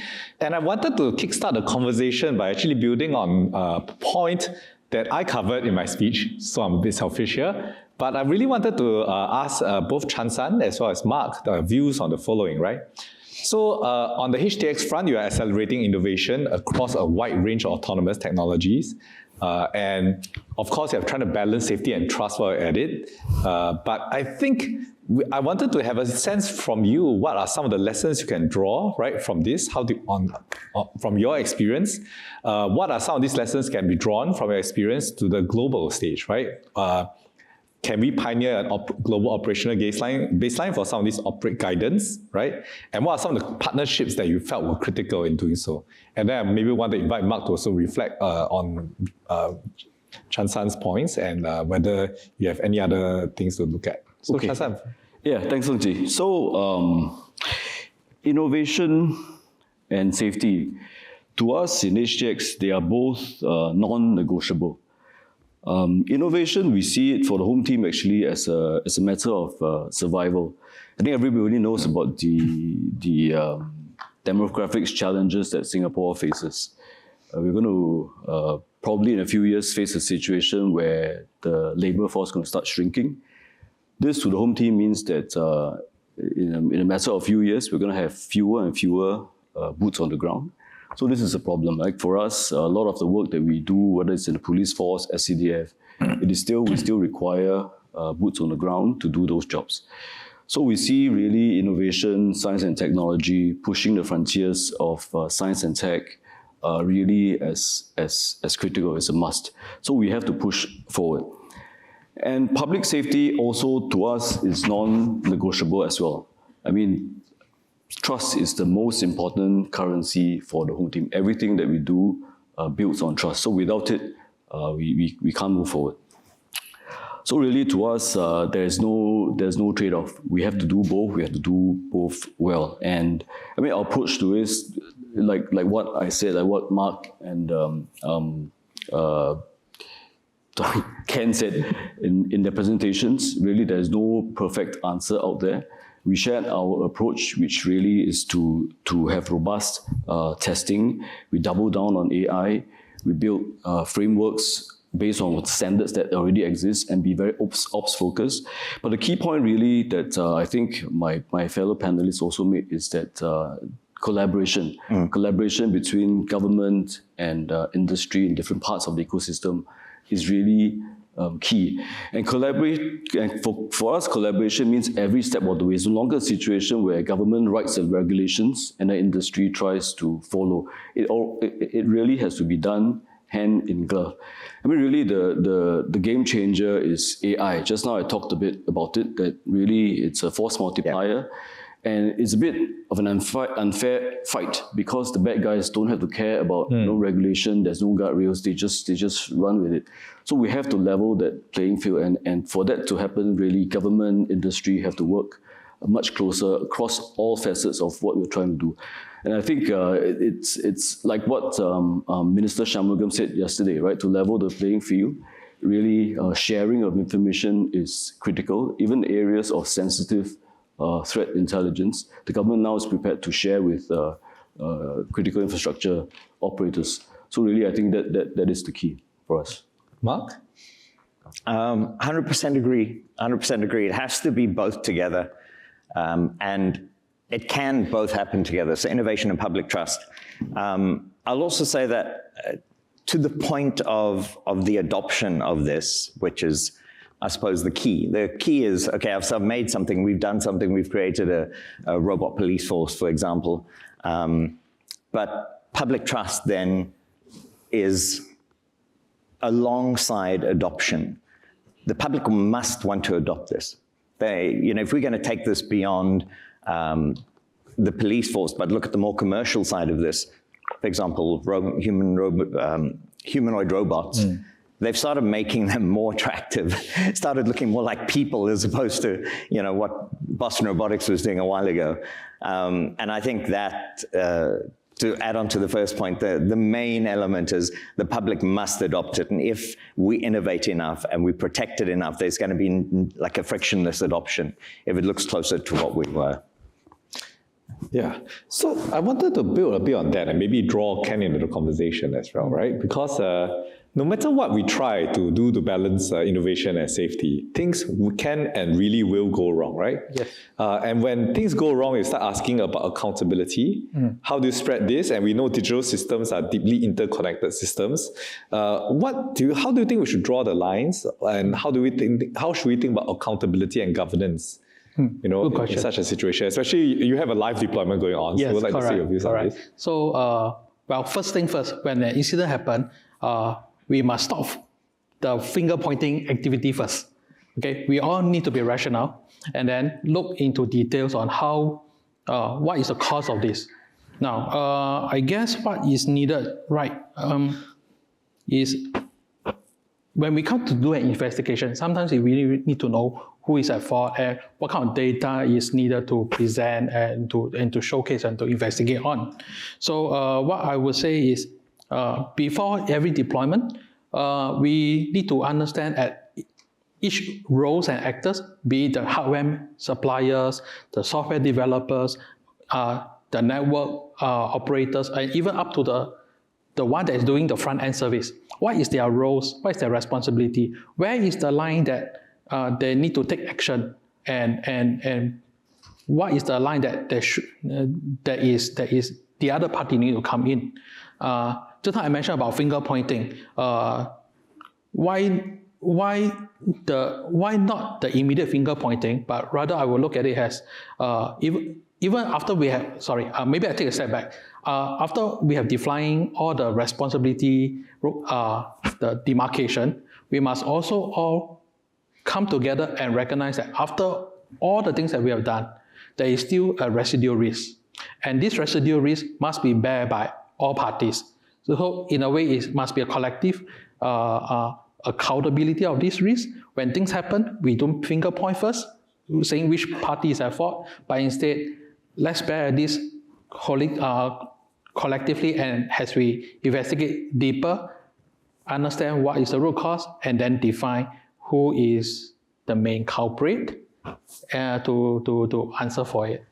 And I wanted to kickstart the conversation by actually building on a point that I covered in my speech, so I'm a bit selfish here. But I really wanted to ask both Chan San as well as Mark their views on the following, right? So on the HTX front, you are accelerating innovation across a wide range of autonomous technologies. And of course, you're trying to balance safety and trust while you're at it. But I think I wanted to have a sense from you, what are some of the lessons you can draw, right, from this? From your experience, what are some of these lessons can be drawn from your experience to the global stage, right? can we pioneer an global operational baseline for some of these operate guidance, right? And what are some of the partnerships that you felt were critical in doing so? And then I maybe want to invite Mark to also reflect on Chan San's points and whether you have any other things to look at. So Okay. Chan San. Yeah, thanks, Long Ji. So, innovation and safety, to us in HTX, they are both non-negotiable. Innovation, we see it for the home team actually as a matter of survival. I think everybody knows about the demographics challenges that Singapore faces. We're going to probably in a few years face a situation where the labour force is going to start shrinking. This to the home team means that in a matter of few years, we're going to have fewer and fewer boots on the ground. So this is a problem. Like for us, a lot of the work that we do, whether it's in the police force, SCDF, we still require boots on the ground to do those jobs. So we see really innovation, science and technology, pushing the frontiers of science and tech really as critical, as a must. So we have to push forward. And public safety also to us is non-negotiable as well. I mean, trust is the most important currency for the home team. Everything that we do builds on trust. So without it, we can't move forward. So really to us, there's no trade-off. We have to do both. We have to do both well. And I mean, our approach to it is like what I said, like what Mark and Ken said in their presentations. Really, there's no perfect answer out there. We shared our approach, which really is to have robust testing. We double down on AI. We build frameworks based on standards that already exist and be very ops focused. But the key point really that I think my fellow panelists also made is that collaboration. Collaboration between government and industry in different parts of the ecosystem is really key. And for us, collaboration means every step of the way. It's no longer a situation where government writes the regulations and the industry tries to follow. It really has to be done hand in glove. I mean, really, the game changer is AI. Just now I talked a bit about it, that really it's a force multiplier. Yeah. And it's a bit of an unfair fight because the bad guys don't have to care about no regulation, there's no guardrails, they just run with it. So we have to level that playing field, and for that to happen, really, government, industry have to work much closer across all facets of what we're trying to do. And I think it's like what Minister Shanmugam said yesterday, right? To level the playing field, really sharing of information is critical, even areas of sensitive threat intelligence. The government now is prepared to share with critical infrastructure operators. So really, I think that is the key for us. Mark? 100% agree. 100% agree. It has to be both together. And it can both happen together. So innovation and public trust. I'll also say that to the point of the adoption of this, which is, I suppose, the key. The key is, okay, I've made something, we've done something, we've created a robot police force, for example. But public trust then is alongside adoption. The public must want to adopt this. If we're going to take this beyond the police force, but look at the more commercial side of this, for example, humanoid robots, they've started making them more attractive, started looking more like people as opposed to, what Boston Robotics was doing a while ago. And I think that, to add on to the first point, the main element is the public must adopt it. And if we innovate enough and we protect it enough, there's going to be like a frictionless adoption if it looks closer to what we were. Yeah, so I wanted to build a bit on that and maybe draw Ken into the conversation as well, right? Because no matter what we try to do to balance innovation and safety, things can and really will go wrong, right? Yes. And when things go wrong, you start asking about accountability. How do you spread this? And we know digital systems are deeply interconnected systems. How do you think we should draw the lines? And how should we think about accountability and governance? In such a situation, especially you have a live deployment going on. Yes, so we'd like to see your views on this. So, first thing first, when an incident happens, we must stop the finger pointing activity first. Okay, we all need to be rational and then look into details on how, what is the cause of this. Now, I guess what is needed, right, is when we come to do an investigation, sometimes we really need to know who is at fault and what kind of data is needed to present and to showcase and to investigate on. So what I would say is, before every deployment, we need to understand at each roles and actors, be it the hardware suppliers, the software developers, the network operators, and even up to the one that is doing the front-end service. What is their roles? What is their responsibility? Where is the line that they need to take action? And what is the line that is the other party need to come in? Just like I mentioned about finger pointing. Why not the immediate finger pointing, but rather I will look at it as even after we have, maybe I take a step back. After we have defined all the responsibility, the demarcation, we must also all come together and recognize that after all the things that we have done, there is still a residual risk. And this residual risk must be borne by all parties. So in a way, it must be a collective accountability of this risk. When things happen, we don't finger point first, saying which party is at fault, but instead, let's bear this collectively, and as we investigate deeper, understand what is the root cause, and then define who is the main culprit to answer for it.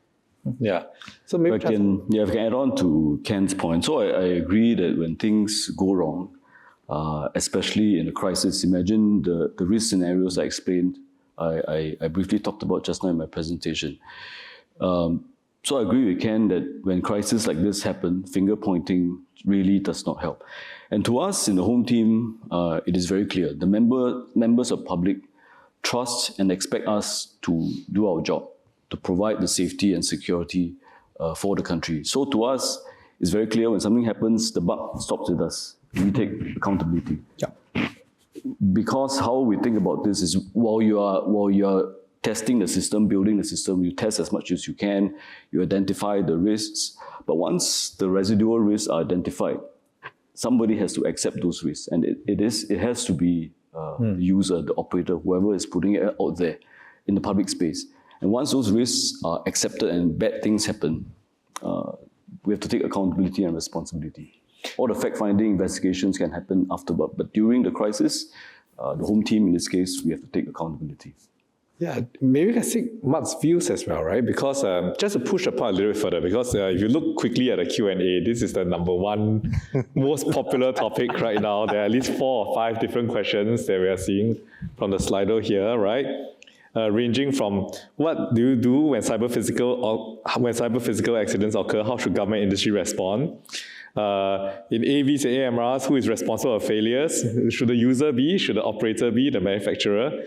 Yeah. So maybe if I can add on to Ken's point. So I agree that when things go wrong, especially in a crisis, imagine the risk scenarios I explained, I briefly talked about just now in my presentation. So I agree with Ken that when crises like this happen, finger pointing really does not help. And to us in the home team, it is very clear. The members of public trust and expect us to do our job, to provide the safety and security for the country. So to us, it's very clear when something happens, the buck stops with us. We take accountability. Yeah. Because how we think about this is while you are testing the system, building the system, you test as much as you can, you identify the risks. But once the residual risks are identified, somebody has to accept those risks. And it has to be the user, the operator, whoever is putting it out there in the public space. And once those risks are accepted and bad things happen, we have to take accountability and responsibility. All the fact-finding investigations can happen afterward, but during the crisis, the home team, in this case, we have to take accountability. Yeah, maybe we can see Mark's views as well, right? Because just to push apart a little bit further, because if you look quickly at the Q&A, this is the number one most popular topic right now. There are at least 4 or 5 different questions that we are seeing from the Slido here, right? Ranging from what do you do when cyber physical accidents occur? How should government industry respond? In AVs and AMRs, who is responsible for failures? Should the user be? Should the operator be? The manufacturer?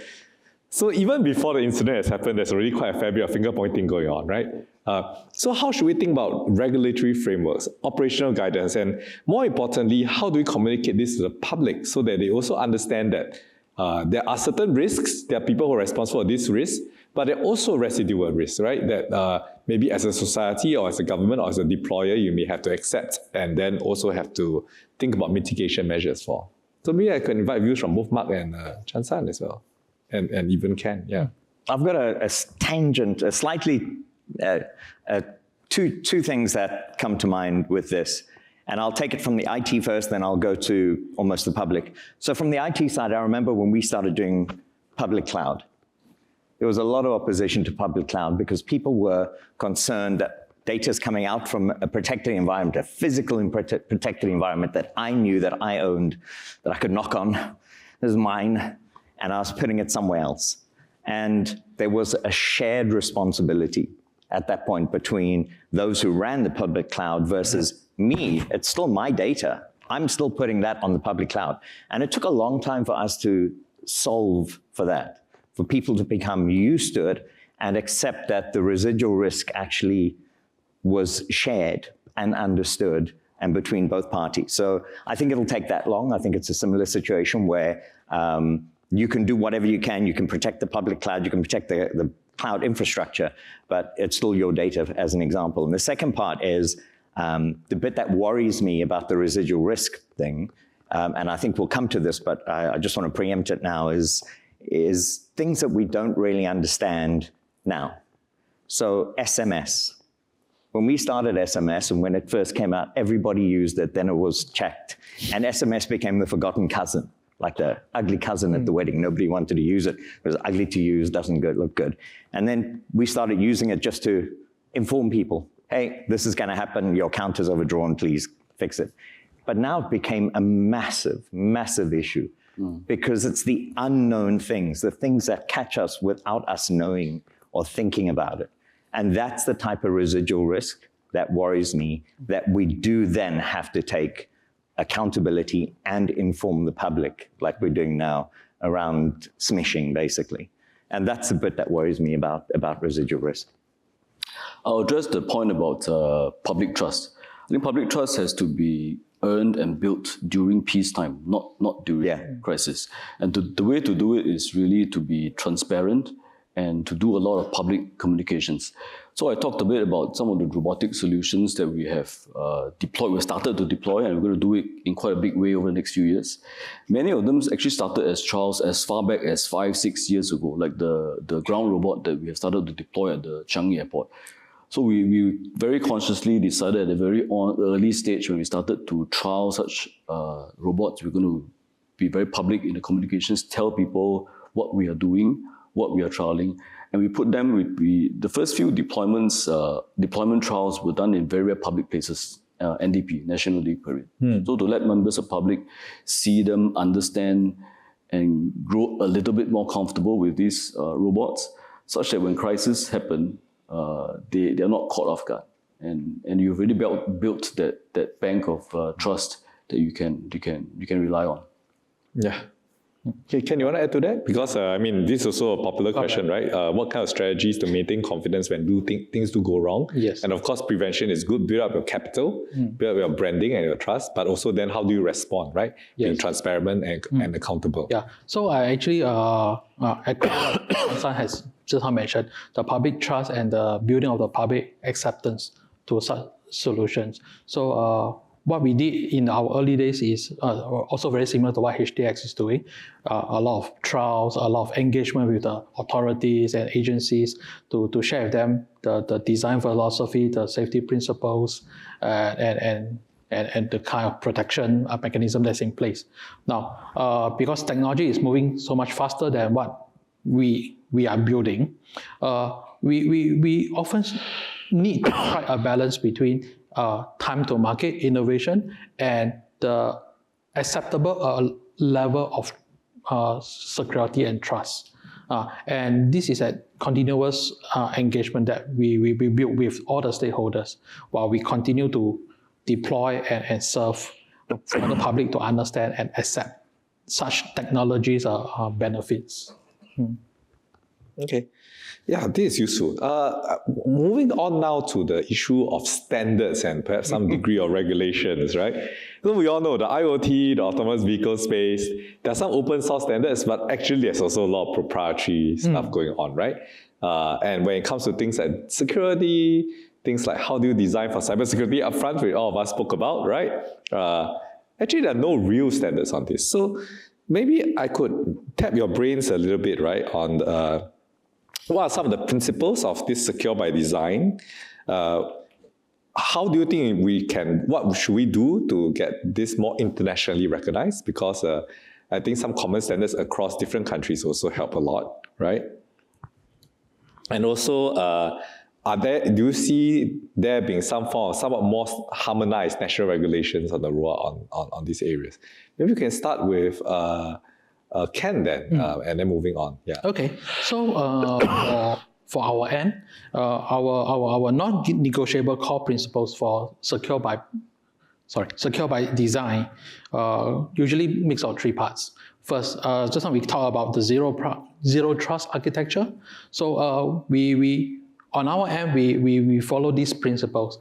So even before the incident has happened, there's already quite a fair bit of finger pointing going on, right? So how should we think about regulatory frameworks, operational guidance, and more importantly, how do we communicate this to the public so that they also understand that there are certain risks, there are people who are responsible for these risks, but there are also residual risks, right? That maybe as a society or as a government or as a deployer, you may have to accept and then also have to think about mitigation measures for. So maybe I can invite views from both Mark and Chan San as well. And even Ken, yeah. I've got a tangent, a slightly, two things that come to mind with this. And I'll take it from the IT first, then I'll go to almost the public. So from the IT side, I remember when we started doing public cloud, there was a lot of opposition to public cloud because people were concerned that data is coming out from a protected environment, a physical and protected environment that I knew, that I owned, that I could knock on. This is mine. And I was putting it somewhere else. And there was a shared responsibility at that point between those who ran the public cloud versus me. It's still my data. I'm still putting that on the public cloud. And it took a long time for us to solve for that, for people to become used to it and accept that the residual risk actually was shared and understood and between both parties. So I think it'll take that long. I think it's a similar situation where you can do whatever you can protect the public cloud, you can protect the cloud infrastructure, but it's still your data, as an example. And the second part is the bit that worries me about the residual risk thing, and I think we'll come to this, but I just want to preempt it now, is things that we don't really understand now. So SMS. When we started SMS and when it first came out, everybody used it, then it was checked. And SMS became the forgotten cousin, like the ugly cousin at the wedding. Nobody wanted to use it. It was ugly to use, doesn't look good. And then we started using it just to inform people, hey, this is gonna happen, your account is overdrawn, please fix it. But now it became a massive, massive issue because it's the unknown things, the things that catch us without us knowing or thinking about it. And that's the type of residual risk that worries me, that we do then have to take accountability and inform the public, like we're doing now, around smishing, basically. And that's the bit that worries me about residual risk. I'll address the point about public trust. I think public trust has to be earned and built during peacetime, not during crisis. And the way to do it is really to be transparent and to do a lot of public communications. So I talked a bit about some of the robotic solutions that we have deployed. We started to deploy, and we're going to do it in quite a big way over the next few years. Many of them actually started as trials as far back as 5-6 years ago, like the ground robot that we have started to deploy at the Changi airport. So we very consciously decided at a very early stage when we started to trial such robots, we're going to be very public in the communications, tell people what we are doing, what we are trialing, and we put them with the first few deployment trials were done in very public places, NDP, National Day Parade. So to let members of public see them, understand, and grow a little bit more comfortable with these robots, such that when crises happen, they are not caught off guard, and you've already built that bank of trust that you can rely on. Yeah. Okay, Ken, you want to add to that? Because, I mean, this is also a popular question, right? What kind of strategies to maintain confidence when things do go wrong? Yes. And of course, prevention is good. Build up your capital, build up your branding and your trust, but also then how do you respond, right? Yes. Being transparent and accountable. Yeah, so I actually, Son has just mentioned, the public trust and the building of the public acceptance to such solutions. So what we did in our early days is also very similar to what HTX is doing. A lot of trials, a lot of engagement with the authorities and agencies to share with them the design philosophy, the safety principles, and the kind of protection mechanism that's in place. Now, because technology is moving so much faster than what we are building, we often need to strike a balance between time to market innovation and the acceptable level of security and trust. And this is a continuous engagement that we build with all the stakeholders while we continue to deploy and serve for the public to understand and accept such technologies benefits. Okay. Yeah, this is useful. Moving on now to the issue of standards and perhaps some degree of regulations, right? So we all know the IoT, the autonomous vehicle space, there are some open source standards, but actually there's also a lot of proprietary stuff going on, right? And when it comes to things like security, things like how do you design for cybersecurity upfront, which all of us spoke about, right? Actually, there are no real standards on this. So maybe I could tap your brains a little bit, right, on what are some of the principles of this secure by design? How do you think what should we do to get this more internationally recognized? Because I think some common standards across different countries also help a lot, right? And also, do you see there being some form of somewhat more harmonized national regulations on the road on these areas? Maybe you can start with Ken then, and then moving on. Yeah. Okay. So for our end, our non-negotiable core principles for secure by design usually mix of three parts. First, just now we talked about the zero trust architecture. So we on our end we follow these principles.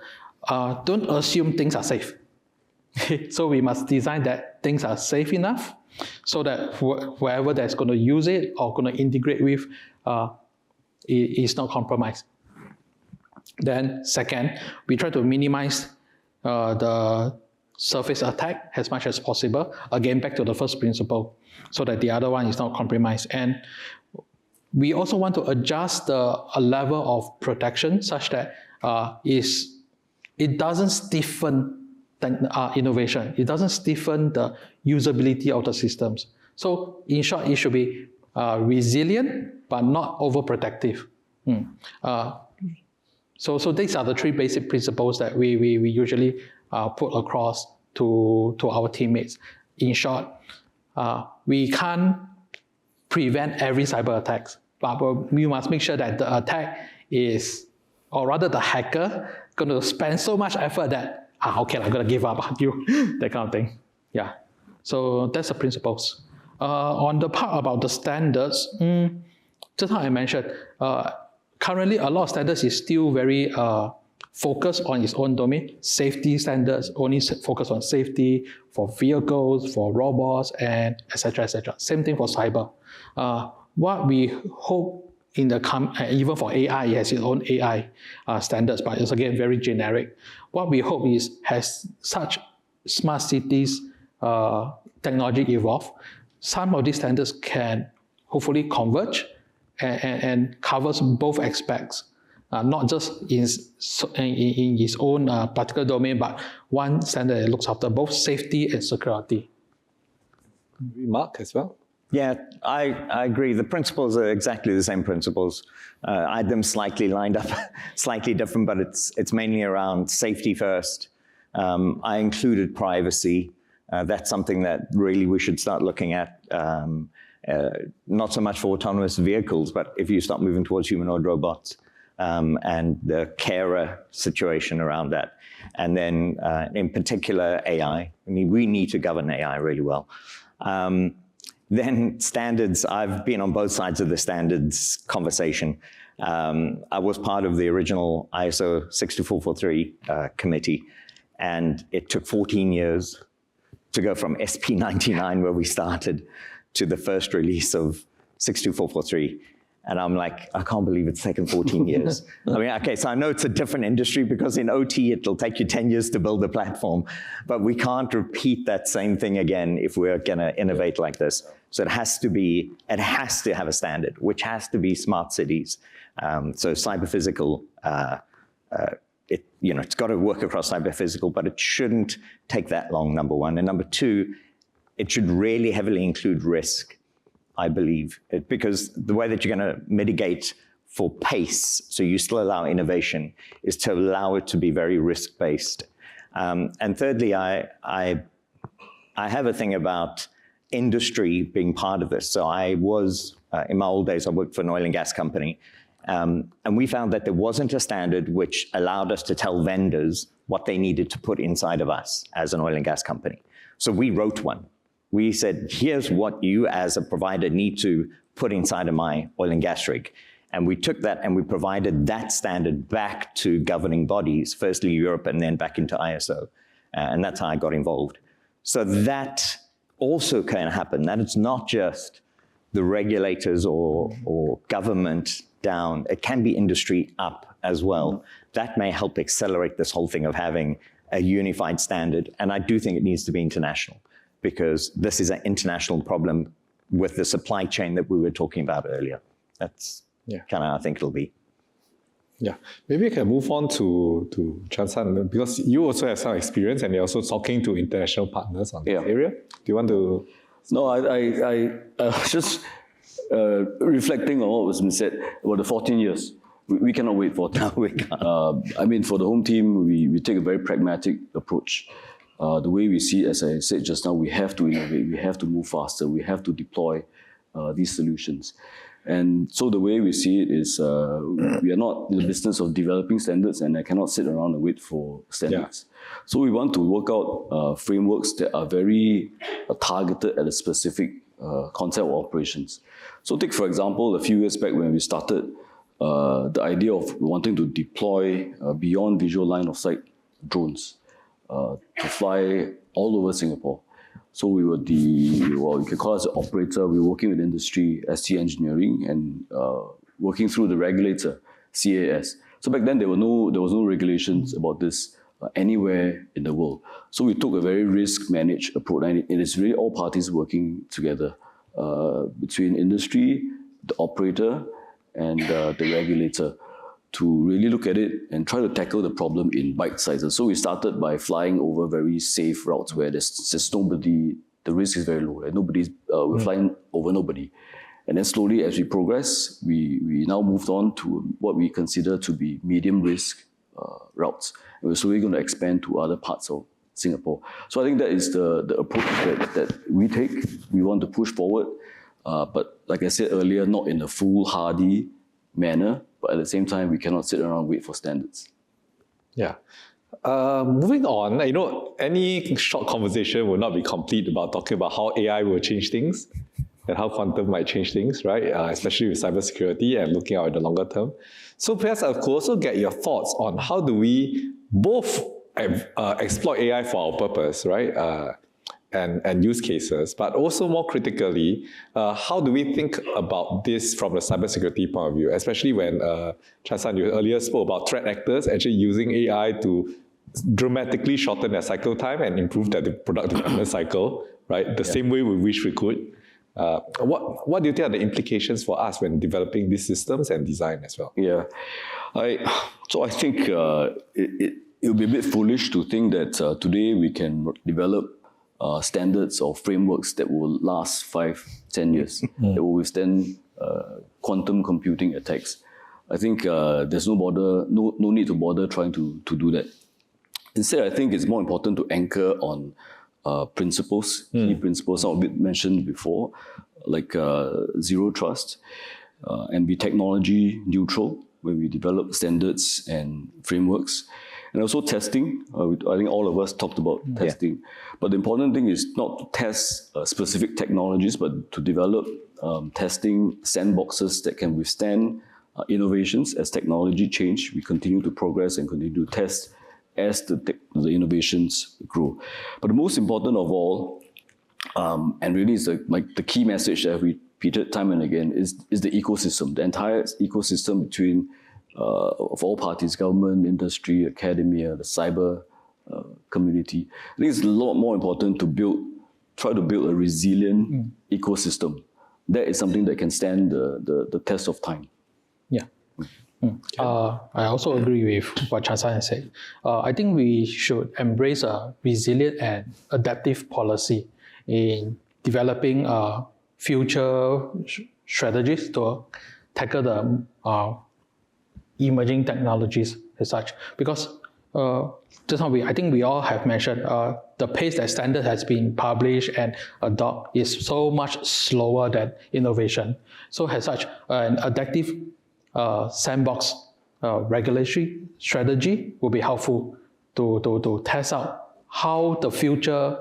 Don't assume things are safe. So we must design that things are safe enough so that whoever that's going to use it or going to integrate with is not compromised. Then second, we try to minimize the surface attack as much as possible. Again, back to the first principle, so that the other one is not compromised. And we also want to adjust a level of protection such that it doesn't stiffen innovation. It doesn't stiffen the usability of the systems. So in short, it should be resilient but not overprotective. So these are the three basic principles that we usually put across to our teammates. In short, we can't prevent every cyber attack, but we must make sure that the attack is, or rather the hacker, going to spend so much effort that, okay, I'm going to give up on you, that kind of thing. Yeah, so that's the principles. On the part about the standards, just how I mentioned, currently a lot of standards is still very focused on its own domain. Safety standards only focus on safety for vehicles, for robots, and etc., etc. Same thing for cyber. What we hope in the even for AI, it has its own AI standards, but it's again very generic. What we hope is as such smart cities technology evolve, some of these standards can hopefully converge and covers both aspects, not just in its own particular domain, but one standard that looks after both safety and security. Mark as well? Yeah, I agree. The principles are exactly the same principles. I had them slightly lined up, slightly different, but it's mainly around safety first. I included privacy. That's something that really we should start looking at. Not so much for autonomous vehicles, but if you start moving towards humanoid robots and the carer situation around that. And then in particular, AI. I mean, we need to govern AI really well. Then standards, I've been on both sides of the standards conversation. I was part of the original ISO 62443 committee, and it took 14 years to go from SP99, where we started, to the first release of 62443. And I'm like, I can't believe it's taken 14 years. I mean, okay, so I know it's a different industry because in OT, it'll take you 10 years to build a platform, but we can't repeat that same thing again if we're gonna innovate like this. So it has to have a standard, which has to be smart cities. So cyber-physical, it's got to work across cyber-physical, but it shouldn't take that long, number one. And number two, it should really heavily include risk, I believe, because the way that you're going to mitigate for pace, so you still allow innovation, is to allow it to be very risk-based. And thirdly, I have a thing about industry being part of this. So I was, in my old days, I worked for an oil and gas company. And we found that there wasn't a standard which allowed us to tell vendors what they needed to put inside of us as an oil and gas company. So we wrote one. We said, here's what you as a provider need to put inside of my oil and gas rig. And we took that and we provided that standard back to governing bodies, firstly Europe and then back into ISO. And that's how I got involved. So that also can happen. That it's not just the regulators or government down. It can be industry up as well. That may help accelerate this whole thing of having a unified standard. And I do think it needs to be international, because this is an international problem with the supply chain that we were talking about earlier. That's kind of how I think it'll be. Yeah, maybe I can move on to Chan-san, because you also have some experience and you're also talking to international partners on this area. Do you want to? No, I just reflecting on what was been said about the 14 years. We cannot wait 14. No, we can't. I mean, for the home team, we take a very pragmatic approach. The way we see it, as I said just now, we have to innovate, we have to move faster, we have to deploy these solutions. And so the way we see it is we are not in the business of developing standards, and I cannot sit around and wait for standards. Yeah. So we want to work out frameworks that are very targeted at a specific concept of operations. So take, for example, a few years back when we started the idea of wanting to deploy beyond visual line of sight drones to fly all over Singapore. So we were you can call us the operator. We were working with industry, ST Engineering, and working through the regulator, CAS. So back then there was no regulations about this anywhere in the world. So we took a very risk-managed approach, and it is really all parties working together between industry, the operator, and the regulator to really look at it and try to tackle the problem in bite sizes. So we started by flying over very safe routes where there's just nobody, the risk is very low. We're flying over nobody. And then slowly as we progress, we now moved on to what we consider to be medium risk routes. And we're slowly going to expand to other parts of Singapore. So I think that is the approach that we take. We want to push forward, but like I said earlier, not in a foolhardy manner, but at the same time, we cannot sit around and wait for standards. Yeah. Moving on, any short conversation will not be complete about talking about how AI will change things and how quantum might change things, right? Especially with cybersecurity and looking out at the longer term. So perhaps I could also get your thoughts on how do we both exploit AI for our purpose, right? And use cases, but also more critically, how do we think about this from the cybersecurity point of view, especially when, Chan-san, you earlier spoke about threat actors actually using AI to dramatically shorten their cycle time and improve their product development cycle, right? The same way we wish we could. What do you think are the implications for us when developing these systems and design as well? Yeah, so I think it would be a bit foolish to think that today we can develop standards or frameworks that will last 5-10 years, that will withstand quantum computing attacks. I think there's no need to bother trying to do that. Instead, I think it's more important to anchor on principles, key principles, some of it mentioned before, like zero trust, and be technology neutral when we develop standards and frameworks. And also testing. I think all of us talked about testing. Yeah. But the important thing is not to test specific technologies, but to develop testing sandboxes that can withstand innovations. As technology change, we continue to progress and continue to test as the innovations grow. But the most important of all, and really is the key message that we repeated time and again, is the ecosystem, the entire ecosystem between of all parties, government, industry, academia, the cyber community. I think it's a lot more important to try to build a resilient ecosystem. That is something that can stand the test of time. Yeah. I also agree with what Chan-san has said. I think we should embrace a resilient and adaptive policy in developing future strategies to tackle the emerging technologies as such. Because just now I think we all have mentioned the pace that standard has been published and adopted is so much slower than innovation. So as such, an adaptive sandbox regulatory strategy will be helpful to test out how the future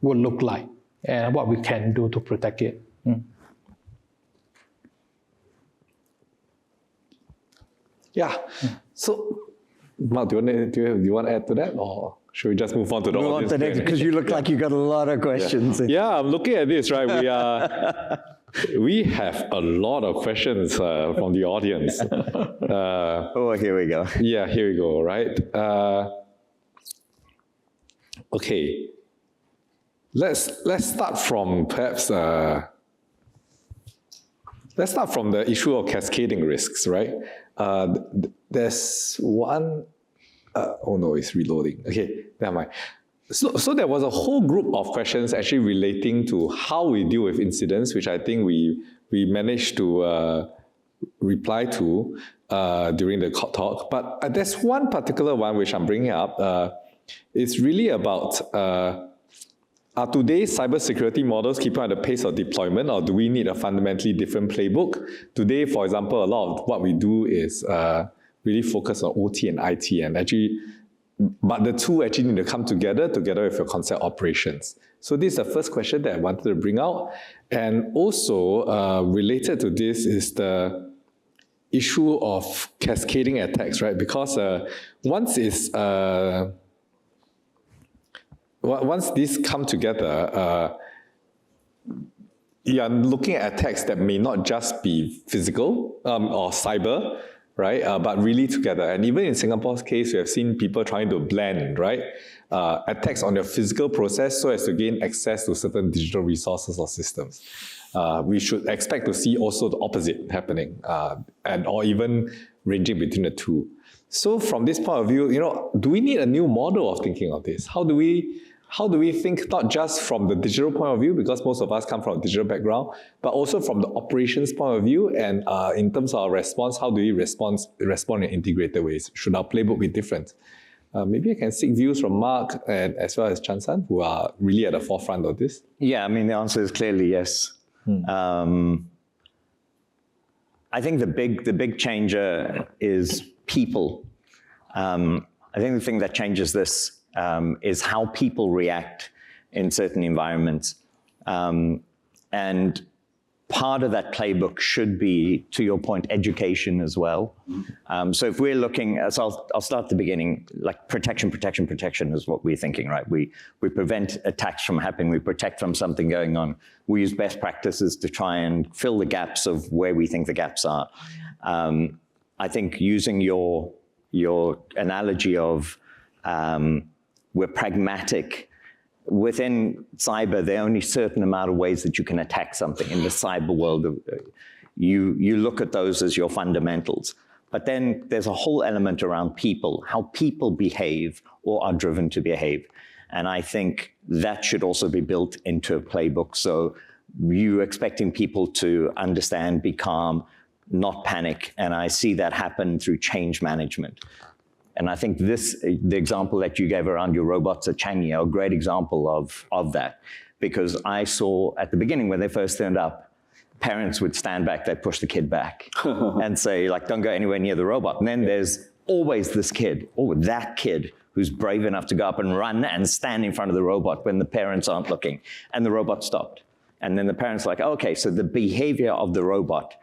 would look like and what we can do to protect it. Yeah. So, Mark, do you want to add to that, or should we just move on to the audience? Move on to next, because you look like you got a lot of questions. Yeah, I'm looking at this, right? We have a lot of questions from the audience. Here we go. Yeah, here we go, right? Okay. Let's start from perhaps let's start from the issue of cascading risks, right? There's one. Oh no, it's reloading. Okay, never mind. So there was a whole group of questions actually relating to how we deal with incidents, which I think we managed to reply to during the talk. But there's one particular one which I'm bringing up. It's really about are today's cybersecurity models keeping at the pace of deployment, or do we need a fundamentally different playbook? Today, for example, a lot of what we do is really focus on OT and IT, and actually, but the two actually need to come together with your concept operations. So this is the first question that I wanted to bring out. And also related to this is the issue of cascading attacks, right? Because once once these come together, you are looking at attacks that may not just be physical or cyber, right? But really together. And even in Singapore's case, we have seen people trying to blend, right? Attacks on your physical process so as to gain access to certain digital resources or systems. We should expect to see also the opposite happening, or even ranging between the two. So from this point of view, do we need a new model of thinking of this? How do we think not just from the digital point of view, because most of us come from a digital background, but also from the operations point of view, and in terms of our response, how do we respond in integrated ways? Should our playbook be different? Maybe I can seek views from Mark and as well as Chan-san, who are really at the forefront of this. Yeah, I mean, the answer is clearly yes. I think the big changer is people. I think the thing that changes this is how people react in certain environments. And part of that playbook should be, to your point, education as well. So if we're looking, so I'll start at the beginning, like protection is what we're thinking, right? We prevent attacks from happening, we protect from something going on. We use best practices to try and fill the gaps of where we think the gaps are. I think using your analogy of we're pragmatic. Within cyber, there are only a certain amount of ways that you can attack something. In the cyber world, you look at those as your fundamentals. But then there's a whole element around people, how people behave or are driven to behave. And I think that should also be built into a playbook. So you expecting people to understand, be calm, not panic. And I see that happen through change management. And I think the example that you gave around your robots at Changi are a great example of that. Because I saw at the beginning when they first turned up, parents would stand back, they'd push the kid back and say, like, don't go anywhere near the robot. And then there's always this kid, that kid who's brave enough to go up and run and stand in front of the robot when the parents aren't looking. And the robot stopped. And then the parents are like, okay, so the behavior of the robot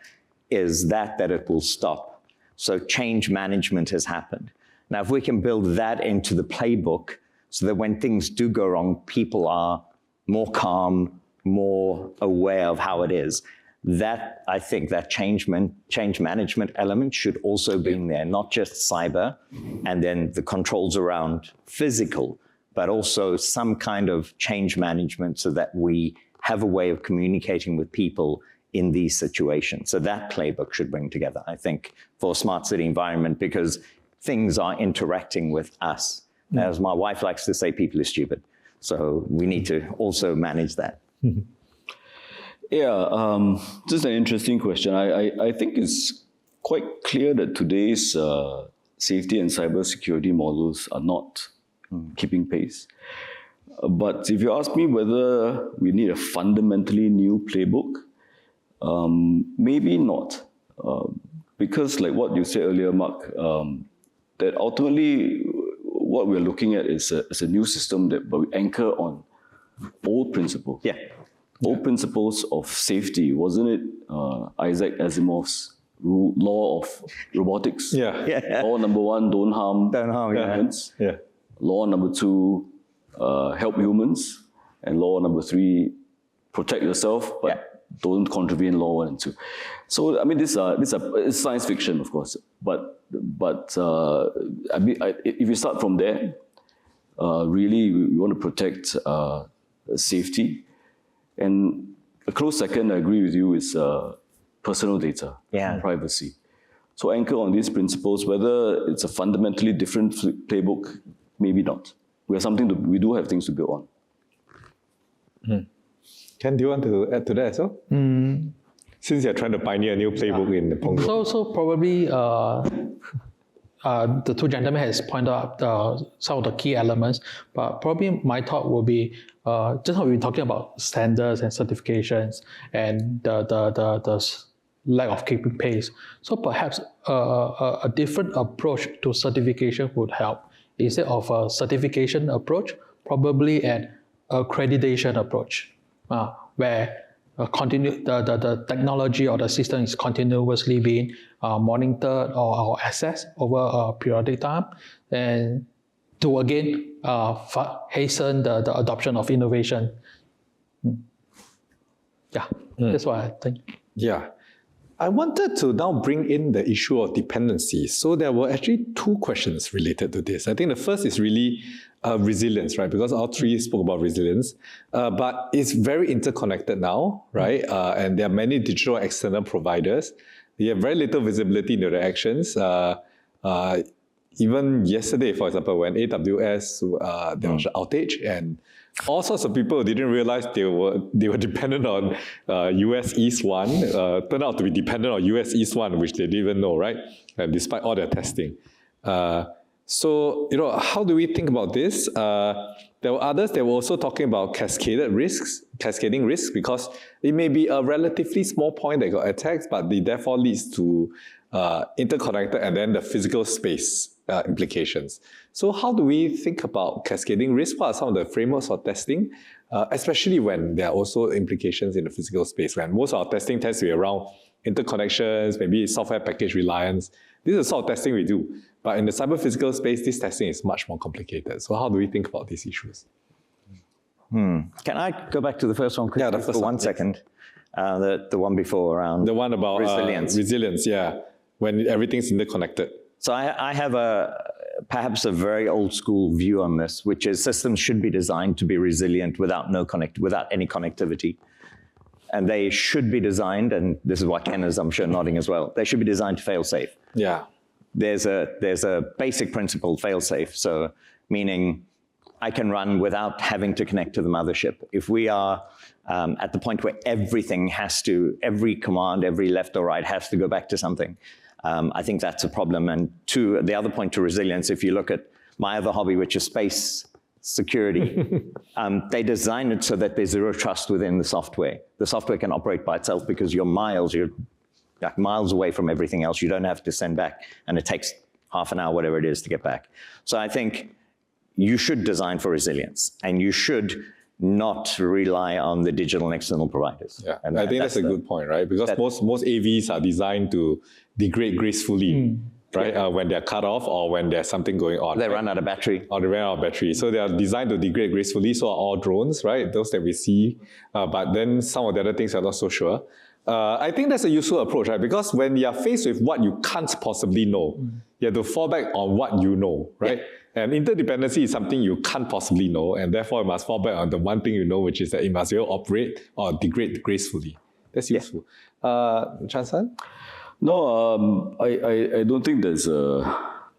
is that it will stop. So change management has happened. Now, if we can build that into the playbook so that when things do go wrong, people are more calm, more aware of how it is, that I think that change management element should also be in there, not just cyber, and then the controls around physical, but also some kind of change management so that we have a way of communicating with people in these situations. So that playbook should bring together, I think, for a smart city environment, because things are interacting with us. As my wife likes to say, people are stupid. So we need to also manage that. Yeah, just an interesting question. I think it's quite clear that today's safety and cybersecurity models are not keeping pace. But if you ask me whether we need a fundamentally new playbook, maybe not. Because like what you said earlier, Mark, that ultimately what we're looking at is a new system but we anchor on old principles. Yeah. Old principles of safety. Wasn't it Isaac Asimov's law of robotics? Yeah. Law number 1, don't harm humans. Yeah. Law number 2, help humans. And law number 3, protect yourself, but don't contravene law 1 and 2. So I mean, it's science fiction, of course. But I mean, if you start from there, really we want to protect safety. And a close second, I agree with you, is personal data, privacy. So anchor on these principles, whether it's a fundamentally different playbook, maybe not. We do have things to build on. Ken, do you want to add to that as well? Since you're trying to pioneer a new playbook in the Pongo. So probably the two gentlemen has pointed out some of the key elements, but probably my thought will be just how we've been talking about standards and certifications and the lack of keeping pace. So perhaps a different approach to certification would help. Instead of a certification approach, probably an accreditation approach, where the technology or the system is continuously being monitored or assessed over a periodic time. And to again hasten the adoption of innovation. Yeah, that's what I think. Yeah. I wanted to now bring in the issue of dependency. So there were actually two questions related to this. I think the first is really resilience, right? Because all three spoke about resilience, but it's very interconnected now, right? And there are many digital external providers. You have very little visibility into the actions. Even yesterday, for example, when AWS, there was an outage and all sorts of people didn't realize they were dependent on US East 1, turned out to be dependent on US East 1, which they didn't even know, right? And despite all their testing. So, how do we think about this? There were others that were also talking about cascading risks, because it may be a relatively small point that got attacked, but it therefore leads to interconnected and then the physical space implications. So how do we think about cascading risk? What are some of the frameworks for testing, especially when there are also implications in the physical space, when most of our testing tends to be around interconnections, maybe software package reliance. This is the sort of testing we do. But in the cyber-physical space, this testing is much more complicated. So how do we think about these issues? Can I go back to the first one quickly for 1 second? The one before around the one about resilience. Resilience, yeah, when everything's interconnected. So I have perhaps a very old school view on this, which is systems should be designed to be resilient without any connectivity. And they should be designed, and this is what Ken is, I'm sure, nodding as well, they should be designed to fail safe. Yeah. There's a basic principle, fail safe. So meaning I can run without having to connect to the mothership. If we are at the point where every command, every left or right has to go back to something, I think that's a problem. And the other point to resilience, if you look at my other hobby, which is space security, they design it so that there's zero trust within the software. The software can operate by itself because you're miles away from everything else. You don't have to send back, and it takes half an hour, whatever it is, to get back. So I think you should design for resilience, and you should not rely on the digital and external providers. Yeah, and I think that's a good point, right? Because most AVs are designed to degrade gracefully, right? When they're cut off or when there's something going on. They run out of battery. Or they run out of battery. So they are designed to degrade gracefully. So are all drones, right? Those that we see. But then some of the other things are not so sure. I think that's a useful approach, right? Because when you are faced with what you can't possibly know, you have to fall back on what you know, right? Yeah. And interdependency is something you can't possibly know, and therefore you must fall back on the one thing you know, which is that it must be able to operate or degrade gracefully. That's useful. Chan-san? No, I don't think there's a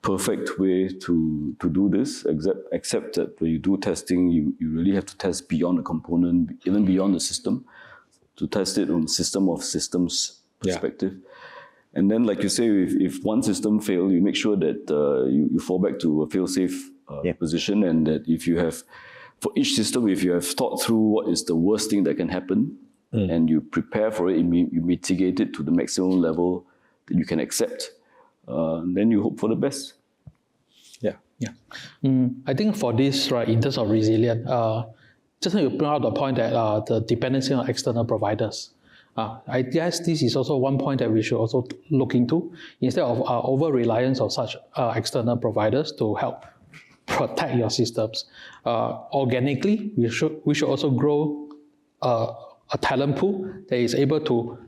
perfect way to do this, except that when you do testing, you really have to test beyond the component, even beyond the system, to test it on system of systems perspective. Yeah. And then, like you say, if one system fails, you make sure that you fall back to a fail-safe position, and that if you have, for each system, if you have thought through what is the worst thing that can happen, and you prepare for it, you mitigate it to the maximum level that you can accept, then you hope for the best. Yeah. I think for this, right, in terms of resilience, just want to bring out the point that the dependency on external providers. I guess this is also one point that we should also look into, instead of over-reliance on such external providers to help protect your systems. Organically, we should also grow a talent pool that is able to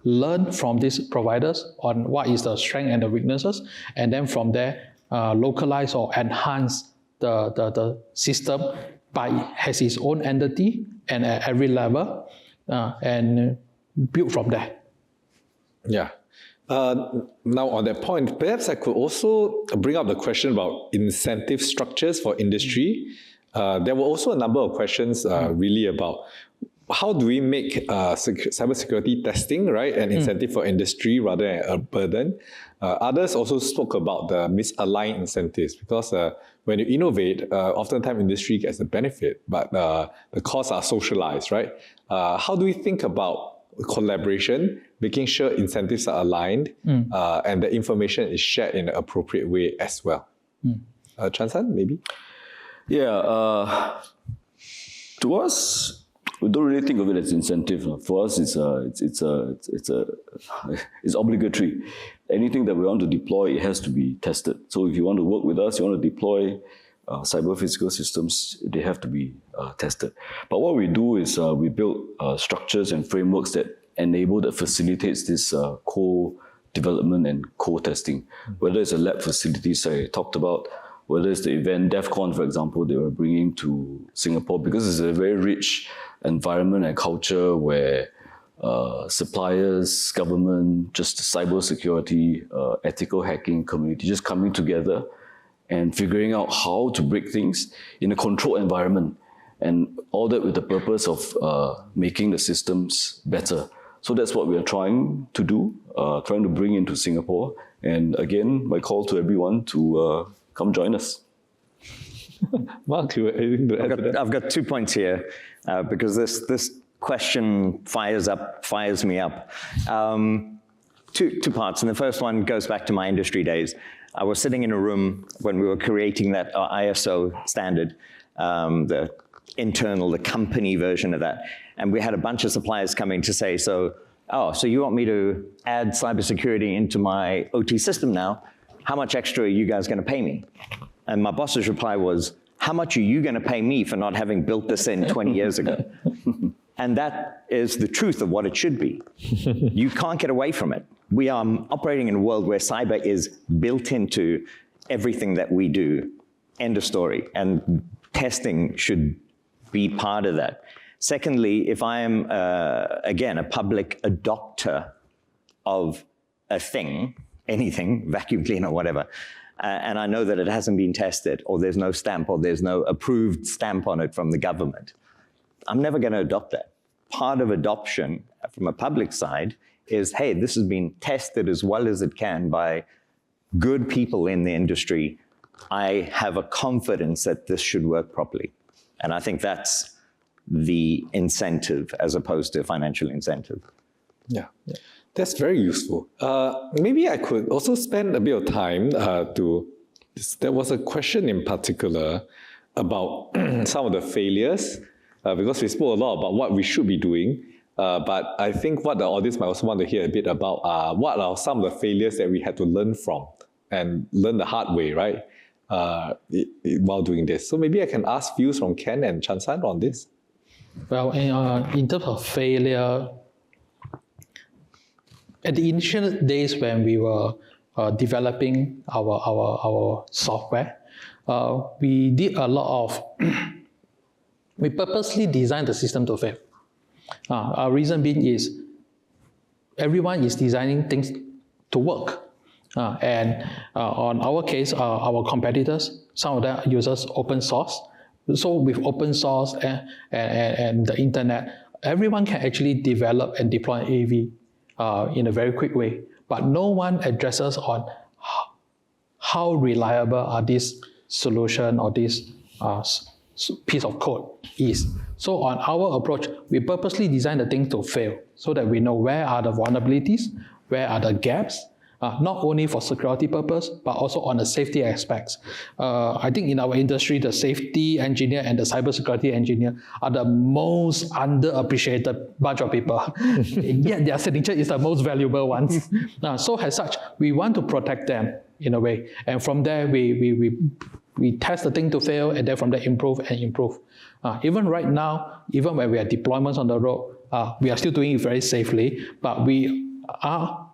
learn from these providers on what is the strength and the weaknesses, and then from there, localize or enhance the system has its own entity and at every level, and build from there. Yeah. Now on that point, perhaps I could also bring up the question about incentive structures for industry. There were also a number of questions really about how do we make cybersecurity testing, right, an incentive for industry rather than a burden. Others also spoke about the misaligned incentives, because when you innovate, oftentimes industry gets the benefit, but the costs are socialized, right? How do we think about collaboration, making sure incentives are aligned, and the information is shared in an appropriate way as well? Chan-san, maybe? Yeah, to us, we don't really think of it as incentive. For us, it's obligatory. Anything that we want to deploy, it has to be tested. So if you want to work with us, you want to deploy cyber physical systems, they have to be tested. But what we do is we build structures and frameworks that enable, that facilitates this co-development and co-testing. Whether it's a lab facilities I talked about, whether it's the event, DEF CON, for example, they were bringing to Singapore, because it's a very rich environment and culture where suppliers, government, just cyber security, ethical hacking community just coming together and figuring out how to break things in a controlled environment, and all that with the purpose of making the systems better. So that's what we are trying to do, trying to bring into Singapore. And again, my call to everyone to come join us. Mark, you anything to add to that? I've got 2 points here because this question fires me up. Two parts, and the first one goes back to my industry days. I was sitting in a room when we were creating that ISO standard, the company version of that, and we had a bunch of suppliers coming to say, so you want me to add cybersecurity into my OT system now? How much extra are you guys going to pay me? And my boss's reply was, how much are you going to pay me for not having built this in 20 years ago? And that is the truth of what it should be. You can't get away from it. We are operating in a world where cyber is built into everything that we do. End of story. And testing should be part of that. Secondly, if I am, again, a public adopter of a thing, anything, vacuum cleaner, whatever, and I know that it hasn't been tested, or there's no stamp, or there's no approved stamp on it from the government, I'm never going to adopt that. Part of adoption from a public side is, hey, this has been tested as well as it can by good people in the industry. I have a confidence that this should work properly. And I think that's the incentive as opposed to financial incentive. Yeah. That's very useful. Maybe I could also spend a bit of time there was a question in particular about some of the failures, because we spoke a lot about what we should be doing, but I think what the audience might also want to hear a bit about what are some of the failures that we had to learn from and learn the hard way, right, while doing this. So maybe I can ask views from Ken and Chan-san on this. Well, in terms of failure, at the initial days when we were developing our software, we did a lot of, we purposely designed the system to fail. Our reason being is everyone is designing things to work. And on our case, our competitors, some of them uses open source. So with open source and the internet, everyone can actually develop and deploy AV in a very quick way, but no one addresses on how reliable are these solution or this piece of code is. So on our approach, we purposely design the thing to fail so that we know where are the vulnerabilities, where are the gaps, not only for security purpose, but also on the safety aspects. I think in our industry, the safety engineer and the cybersecurity engineer are the most underappreciated bunch of people. Yet their signature is the most valuable ones. So as such, we want to protect them in a way. And from there, we test the thing to fail, and then from there improve and improve. Even right now, even when we have deployments on the road, we are still doing it very safely, but we are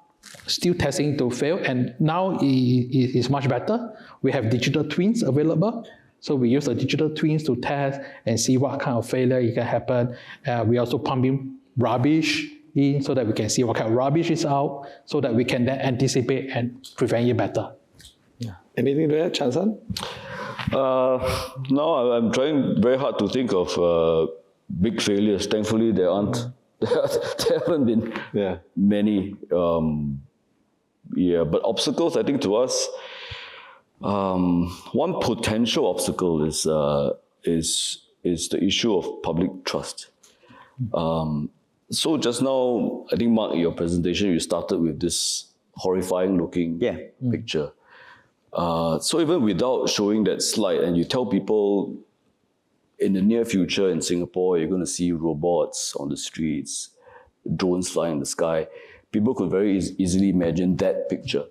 still testing to fail, and now it is much better. We have digital twins available, so we use the digital twins to test and see what kind of failure it can happen. We also pump in rubbish in so that we can see what kind of rubbish is out, so that we can then anticipate and prevent it better. Yeah. Anything to add, Chan-san? No, I'm trying very hard to think of big failures. Thankfully, there aren't. There haven't been many. But obstacles, I think to us, one potential obstacle is the issue of public trust. So just now, I think, Mark, in your presentation, you started with this horrifying looking picture. So even without showing that slide, and you tell people in the near future in Singapore, you're going to see robots on the streets, drones flying in the sky, people could very easily imagine that picture.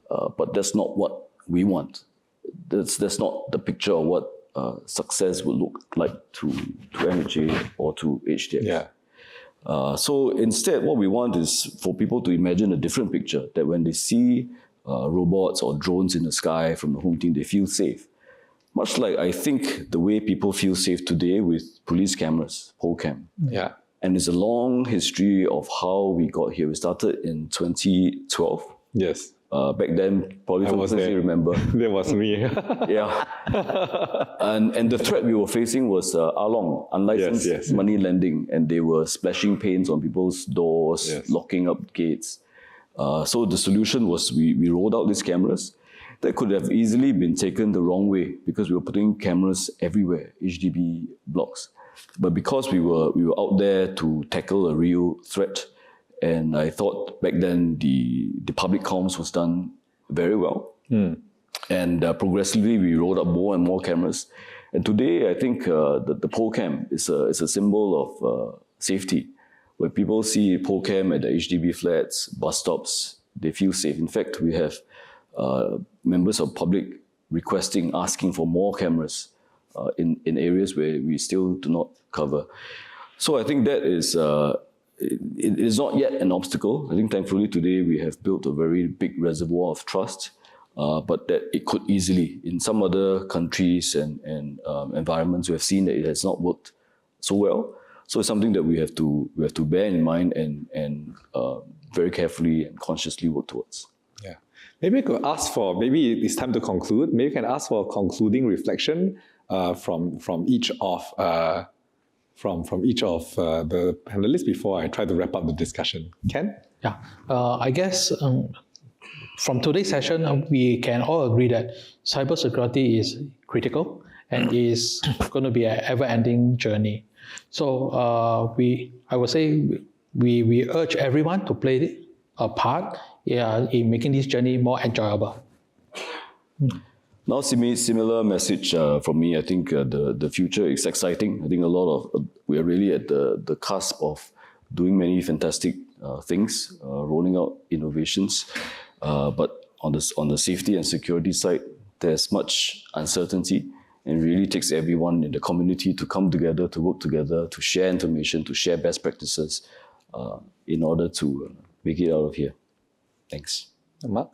But that's not what we want. that's not the picture of what success would look like to MHA or to HDX. Yeah. So instead, what we want is for people to imagine a different picture, that when they see robots or drones in the sky from the home team, they feel safe. Much like I think the way people feel safe today with police cameras, PolCam. Yeah. And it's a long history of how we got here. We started in 2012. Yes. Back then, probably I was folks there. remember. That was me. Yeah. And the threat we were facing was Along, unlicensed Yes. money lending, and they were splashing paints on people's doors, Yes. locking up gates. So the solution was we rolled out these cameras that could have easily been taken the wrong way because we were putting cameras everywhere, HDB blocks. But because we were out there to tackle a real threat, and I thought back then the public comms was done very well. And progressively we rolled out more and more cameras. And today I think the PolCam is a symbol of safety. When people see PolCam at the HDB flats, bus stops, they feel safe. In fact, we have members of public asking for more cameras in areas where we still do not cover. So I think that is it is not yet an obstacle. I think thankfully today we have built a very big reservoir of trust, but that it could easily, in some other countries and environments, we have seen that it has not worked so well. So it's something that we have to bear in mind and very carefully and consciously work towards. Yeah. Maybe I could ask for, maybe it's time to conclude. Maybe you can ask for a concluding reflection from each of the panelists before I try to wrap up the discussion. Ken? Yeah, I guess from today's session, we can all agree that cybersecurity is critical and is going to be an ever-ending journey. So I would say we urge everyone to play a part in making this journey more enjoyable. Now, similar message from me. I think the future is exciting. I think we are really at the cusp of doing many fantastic things, rolling out innovations. But on the safety and security side, there's much uncertainty, and really takes everyone in the community to come together, to work together, to share information, to share best practices in order to make it out of here. Thanks. Mark?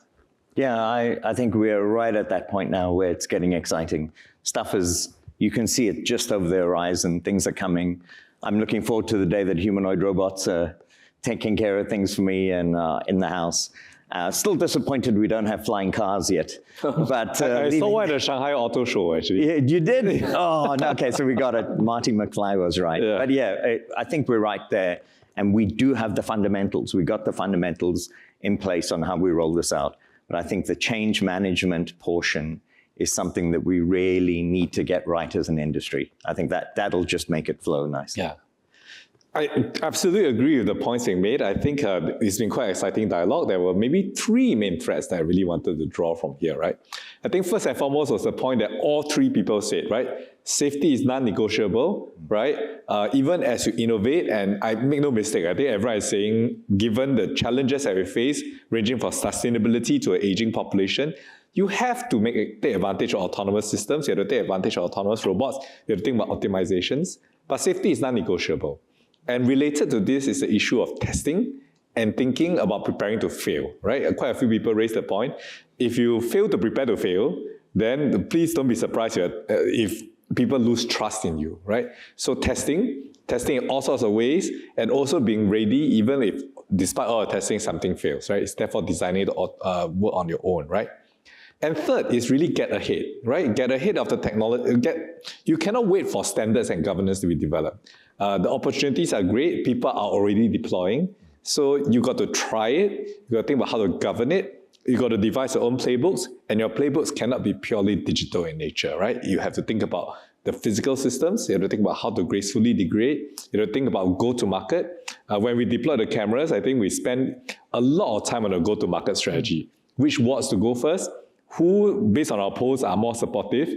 Yeah, I think we're right at that point now where it's getting exciting. Stuff is, you can see it just over the horizon. Things are coming. I'm looking forward to the day that humanoid robots are taking care of things for me and in the house. Still disappointed we don't have flying cars yet. But I saw one at the Shanghai Auto Show, actually. Yeah, you did? Oh, no, okay, so we got it. Marty McFly was right. Yeah. But yeah, I think we're right there. And we do have the fundamentals. We got the fundamentals in place on how we roll this out. But I think the change management portion is something that we really need to get right as an industry. I think that'll just make it flow nicely. Yeah. I absolutely agree with the points being made. I think it's been quite exciting dialogue. There were maybe three main threads that I really wanted to draw from here, right? I think first and foremost was the point that all three people said, right? Safety is non-negotiable, right? Even as you innovate, and I make no mistake, I think everyone is saying, given the challenges that we face, ranging from sustainability to an aging population, you have to take advantage of autonomous systems, you have to take advantage of autonomous robots, you have to think about optimizations, but safety is non-negotiable. And related to this is the issue of testing and thinking about preparing to fail, right? Quite a few people raised the point. If you fail to prepare to fail, then please don't be surprised if people lose trust in you, right? So testing in all sorts of ways, and also being ready even if, despite all the testing, something fails, right? It's therefore designing to work on your own, right? And third is really get ahead, right? Get ahead of the technology. You cannot wait for standards and governance to be developed. The opportunities are great. People are already deploying. So you got to try it. You got to think about how to govern it. You got to devise your own playbooks, and your playbooks cannot be purely digital in nature, right? You have to think about the physical systems. You have to think about how to gracefully degrade. You have to think about go-to-market. When we deploy the cameras, I think we spend a lot of time on a go-to-market strategy. Which wards to go first? Who, based on our polls, are more supportive?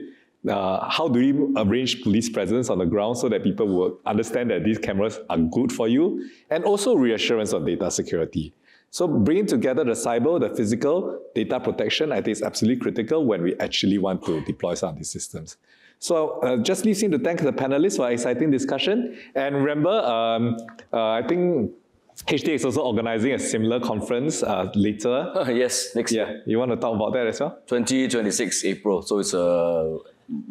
How do we arrange police presence on the ground so that people will understand that these cameras are good for you? And also reassurance of data security. So bringing together the cyber, the physical, data protection, I think is absolutely critical when we actually want to deploy some of these systems. So just leaves me to thank the panelists for an exciting discussion. And remember, I think HDA is also organizing a similar conference later. Yes, next year. You want to talk about that as well? 2026 April. So it's a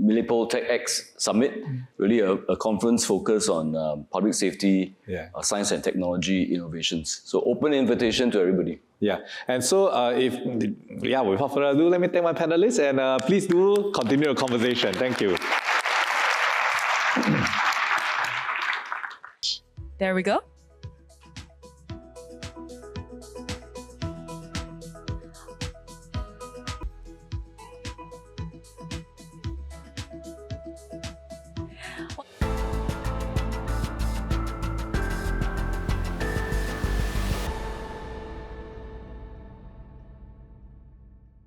Milipol TechX Summit, really a conference focused on public safety, science and technology innovations. So open invitation to everybody. Yeah, and so without further ado, let me thank my panelists and please do continue the conversation. Thank you. There we go.